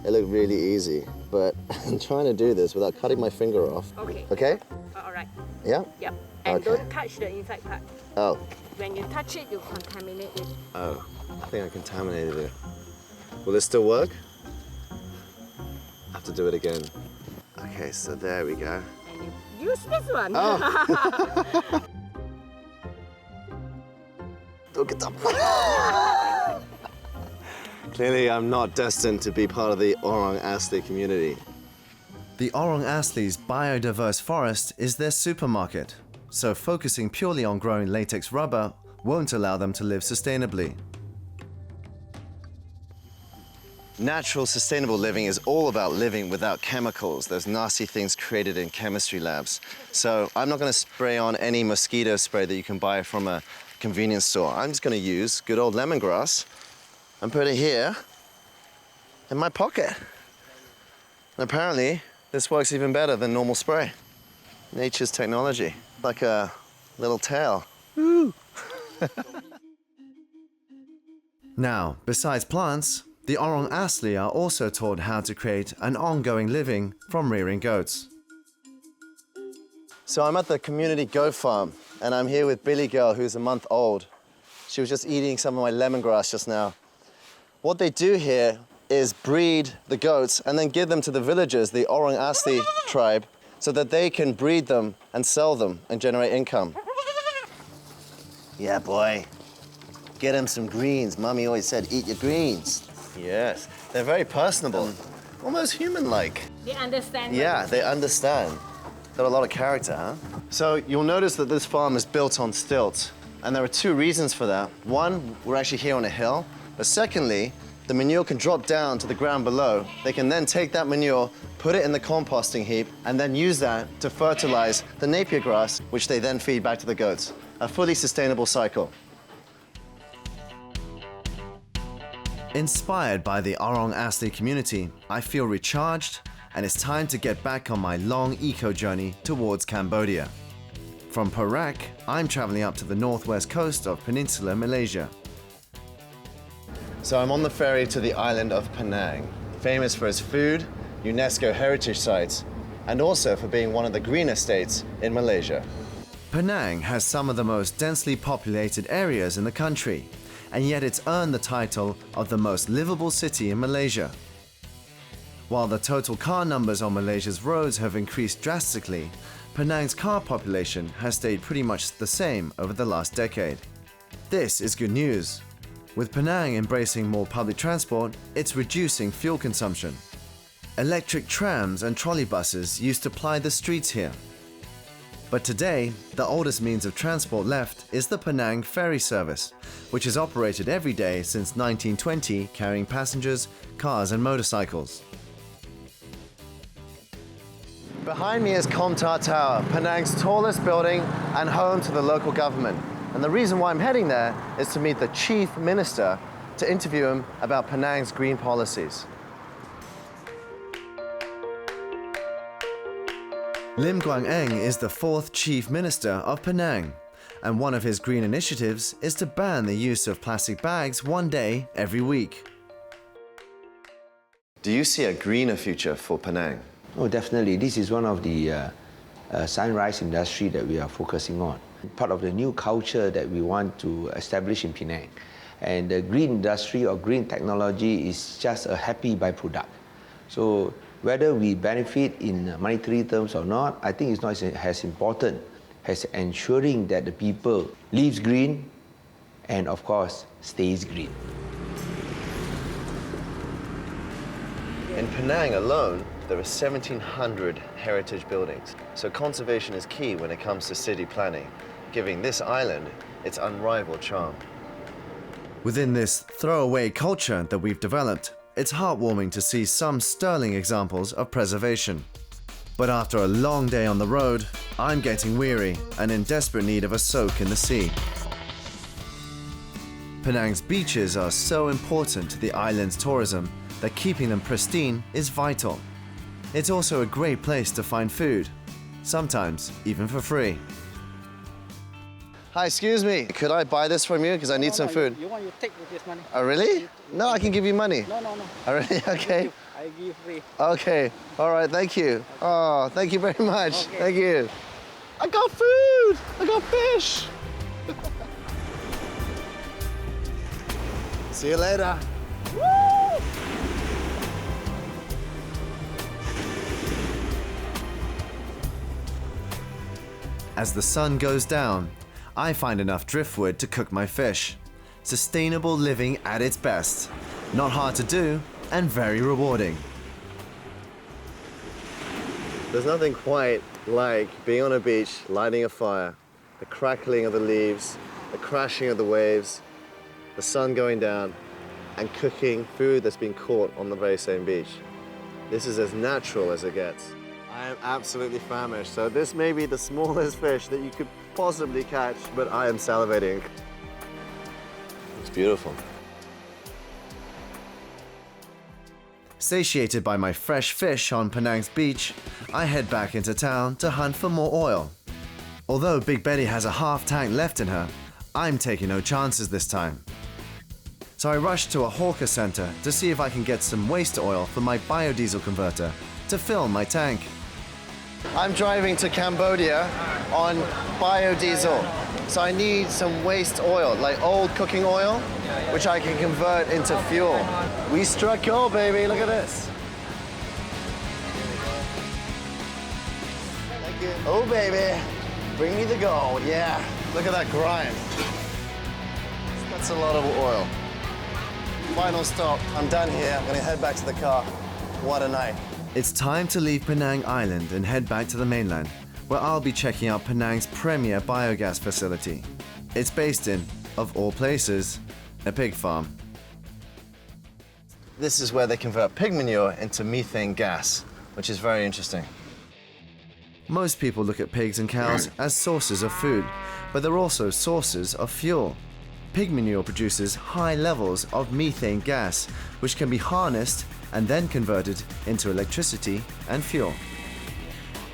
it looked really easy, but I'm trying to do this without cutting my finger off. Okay. Okay? All right. Yeah? Yep. And Okay. don't touch the inside part. Oh. When you touch it, you contaminate it. Oh, I think I contaminated it. Will this still work? I have to do it again. Okay, so there we go. And you use this one. Oh. Look at that. Clearly, I'm not destined to be part of the Orang Asli community. The Orang Asli's biodiverse forest is their supermarket, so focusing purely on growing latex rubber won't allow them to live sustainably. Natural, sustainable living is all about living without chemicals, those nasty things created in chemistry labs. So I'm not going to spray on any mosquito spray that you can buy from a convenience store. I'm just going to use good old lemongrass and put it here in my pocket. And apparently, this works even better than normal spray. Nature's technology, like a little tail. Woo! Now, besides plants, the Orang Asli are also taught how to create an ongoing living from rearing goats. So I'm at the community goat farm, and I'm here with Billy Girl, who's a month old. She was just eating some of my lemongrass just now. What they do here is breed the goats and then give them to the villagers, the Orang Asli tribe, so that they can breed them and sell them and generate income. Yeah, boy. Get him some greens. Mummy always said, eat your greens. Yes. They're very personable, almost human-like. They understand. Yeah, they understand. Got a lot of character, huh? So you'll notice that this farm is built on stilts, and there are two reasons for that. One, we're actually here on a hill, but secondly, the manure can drop down to the ground below. They can then take that manure, put it in the composting heap, and then use that to fertilize the napier grass, which they then feed back to the goats. A fully sustainable cycle. Inspired by the Orang Asli community, I feel recharged, and it's time to get back on my long eco journey towards Cambodia. From Perak, I'm traveling up to the northwest coast of Peninsular Malaysia. So I'm on the ferry to the island of Penang, famous for its food, UNESCO heritage sites, and also for being one of the greenest states in Malaysia. Penang has some of the most densely populated areas in the country, and yet it's earned the title of the most livable city in Malaysia. While the total car numbers on Malaysia's roads have increased drastically, Penang's car population has stayed pretty much the same over the last decade. This is good news. With Penang embracing more public transport, it's reducing fuel consumption. Electric trams and trolley buses used to ply the streets here. But today, the oldest means of transport left is the Penang ferry service, which has operated every day since 1920, carrying passengers, cars and motorcycles. Behind me is Komtar Tower, Penang's tallest building and home to the local government. And the reason why I'm heading there is to meet the Chief Minister to interview him about Penang's green policies. Lim Guang Eng is the fourth Chief Minister of Penang, and one of his green initiatives is to ban the use of plastic bags one day every week. Do you see a greener future for Penang? Oh, definitely. This is one of the sunrise industry that we are focusing on. Part of the new culture that we want to establish in Penang. And the green industry or green technology is just a happy byproduct. So whether we benefit in monetary terms or not, I think it's not as important as ensuring that the people lives green and, of course, stays green. In Penang alone, there are 1,700 heritage buildings, so conservation is key when it comes to city planning, giving this island its unrivaled charm. Within this throwaway culture that we've developed, it's heartwarming to see some sterling examples of preservation. But after a long day on the road, I'm getting weary and in desperate need of a soak in the sea. Penang's beaches are so important to the island's tourism that keeping them pristine is vital. It's also a great place to find food, sometimes even for free. Hi, excuse me. Could I buy this from you? Because I need some food. You want you take with this money? Oh, really? No, I can give you money. No. Oh, really? Okay. I give you free. Okay. All right, thank you. Okay. Oh, thank you very much. Okay. Thank you. I got food. I got fish. See you later. Woo! As the sun goes down, I find enough driftwood to cook my fish. Sustainable living at its best. Not hard to do and very rewarding. There's nothing quite like being on a beach, lighting a fire, the crackling of the leaves, the crashing of the waves, the sun going down, and cooking food that's been caught on the very same beach. This is as natural as it gets. I am absolutely famished, so this may be the smallest fish that you could possibly catch, but I am salivating. It's beautiful. Satiated by my fresh fish on Penang's beach, I head back into town to hunt for more oil. Although Big Betty has a half tank left in her, I'm taking no chances this time. So I rush to a hawker center to see if I can get some waste oil for my biodiesel converter to fill my tank. I'm driving to Cambodia on biodiesel, so I need some waste oil, like old cooking oil, which I can convert into fuel. We struck gold, baby, look at this. Thank you. Oh, baby, bring me the gold, yeah. Look at that grind. That's a lot of oil. Final stop, I'm done here. I'm gonna head back to the car. What a night. It's time to leave Penang Island and head back to the mainland, where I'll be checking out Penang's premier biogas facility. It's based in, of all places, a pig farm. This is where they convert pig manure into methane gas, which is very interesting. Most people look at pigs and cows as sources of food, but they're also sources of fuel. Pig manure produces high levels of methane gas, which can be harnessed and then converted into electricity and fuel.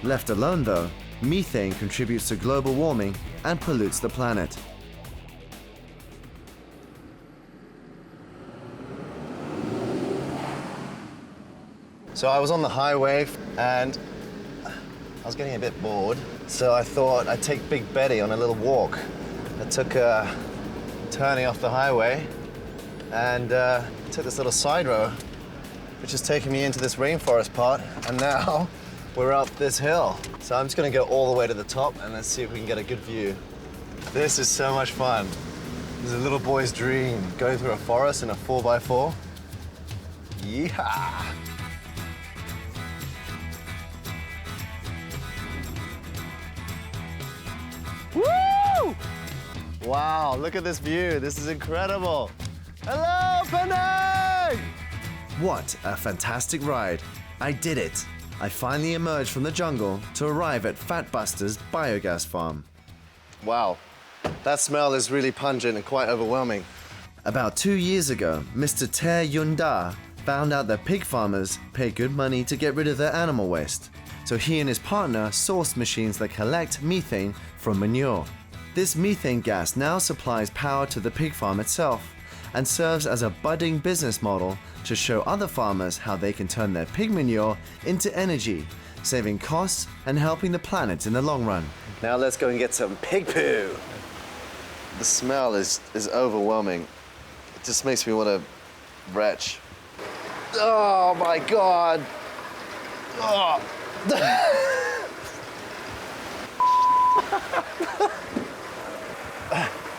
Left alone though, methane contributes to global warming and pollutes the planet. So I was on the highway and I was getting a bit bored, so I thought I'd take Big Betty on a little walk. I took turning off the highway and took this little side road, which has taken me into this rainforest part, and now we're up this hill. So I'm just gonna go all the way to the top and let's see if we can get a good view. This is so much fun. This is a little boy's dream, going through a forest in a 4x4. Yeehaw! Woo! Wow, look at this view. This is incredible. Hello, Penang! What a fantastic ride. I did it. I finally emerged from the jungle to arrive at Fat Buster's biogas farm. Wow, that smell is really pungent and quite overwhelming. About 2 years ago, Mr. Ter Yun Da found out that pig farmers pay good money to get rid of their animal waste. So he and his partner sourced machines that collect methane from manure. This methane gas now supplies power to the pig farm itself and serves as a budding business model to show other farmers how they can turn their pig manure into energy, saving costs and helping the planet in the long run. Now let's go and get some pig poo. The smell is overwhelming. It just makes me want to retch. Oh my God. Oh.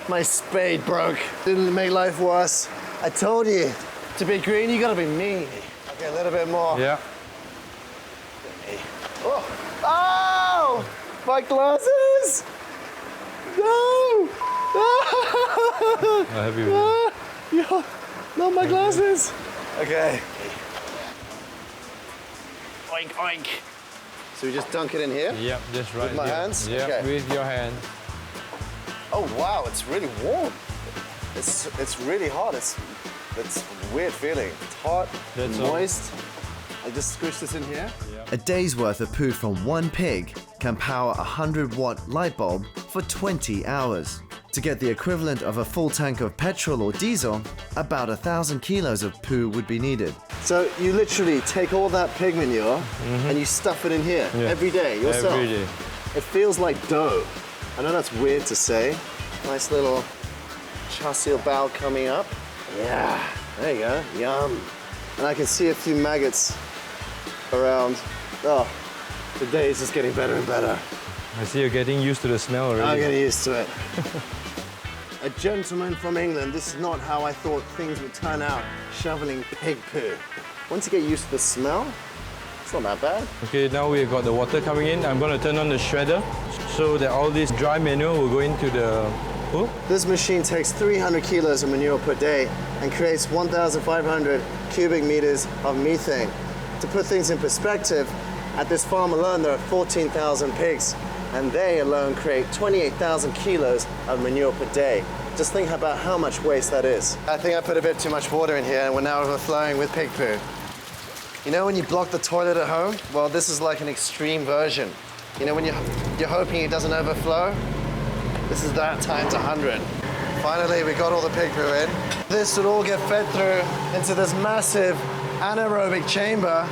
My spade broke. Didn't make life worse. I told you, to be green, you gotta be me. Okay, a little bit more. Yeah. Oh! Oh! My glasses! No! I'll help you. Yeah, not my glasses. Okay. Oink, oink. So we just dunk it in here? Yep, just right with my here. hands? Yeah, okay. with your hand. Oh wow, it's really warm. It's really hot. It's a weird feeling. It's hot, moist. I just squish this in here. Yep. A day's worth of poo from one pig can power a 100-watt light bulb for 20 hours. To get the equivalent of a full tank of petrol or diesel, about 1,000 kilos of poo would be needed. So you literally take all that pig manure and you stuff it in here every day yourself? Every day. It feels like dough. I know that's weird to say. Nice little chassil bow coming up. Yeah, there you go, yum. And I can see a few maggots around. Oh, the day is just getting better and better. I see you're getting used to the smell already. I'm getting used to it. A gentleman from England, this is not how I thought things would turn out, shoveling pig poo. Once you get used to the smell, it's not that bad. Okay, now we've got the water coming in. I'm going to turn on the shredder so that all this dry manure will go into the poo. This machine takes 300 kilos of manure per day and creates 1,500 cubic meters of methane. To put things in perspective, at this farm alone there are 14,000 pigs, and they alone create 28,000 kilos of manure per day. Just think about how much waste that is. I think I put a bit too much water in here and we're now overflowing with pig poo. You know when you block the toilet at home? Well, this is like an extreme version. You know when you're hoping it doesn't overflow? This is that times 100. Finally, we got all the pig poo in. This would all get fed through into this massive anaerobic chamber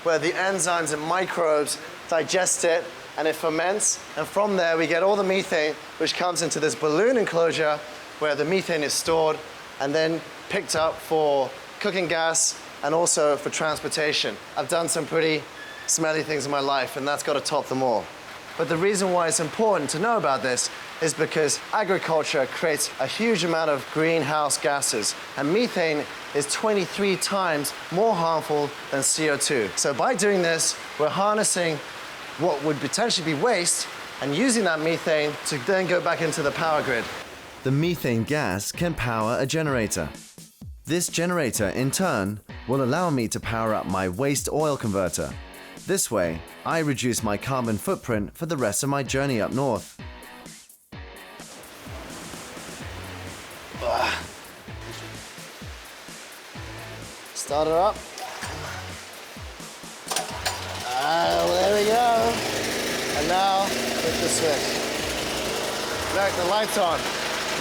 where the enzymes and microbes digest it and it ferments. And from there, we get all the methane, which comes into this balloon enclosure where the methane is stored and then picked up for cooking gas and also for transportation. I've done some pretty smelly things in my life, and that's got to top them all. But the reason why it's important to know about this is because agriculture creates a huge amount of greenhouse gases, and methane is 23 times more harmful than CO2. So by doing this, we're harnessing what would potentially be waste and using that methane to then go back into the power grid. The methane gas can power a generator. This generator, in turn, will allow me to power up my waste oil converter. This way, I reduce my carbon footprint for the rest of my journey up north. Start her up. There we go. And now, hit the switch. Look, the light's on.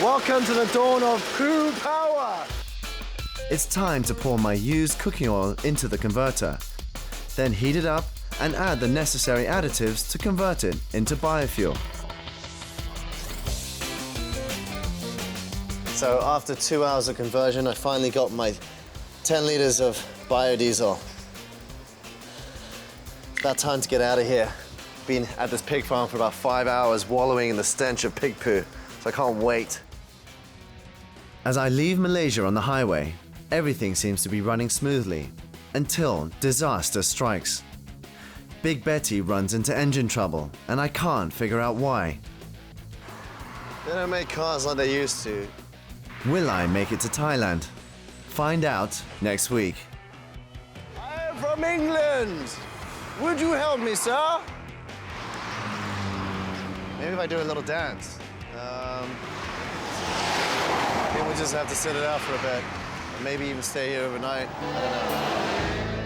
Welcome to the dawn of poo power. It's time to pour my used cooking oil into the converter, then heat it up and add the necessary additives to convert it into biofuel. So after 2 hours of conversion, I finally got my 10 liters of biodiesel. It's about time to get out of here. Been at this pig farm for about 5 hours, wallowing in the stench of pig poo, so I can't wait. As I leave Malaysia on the highway, everything seems to be running smoothly until disaster strikes. Big Betty runs into engine trouble, and I can't figure out why. They don't make cars like they used to. Will I make it to Thailand? Find out next week. I am from England. Would you help me, sir? Maybe if I do a little dance. Maybe we'll just have to sit it out for a bit. Maybe even stay here overnight. I don't know.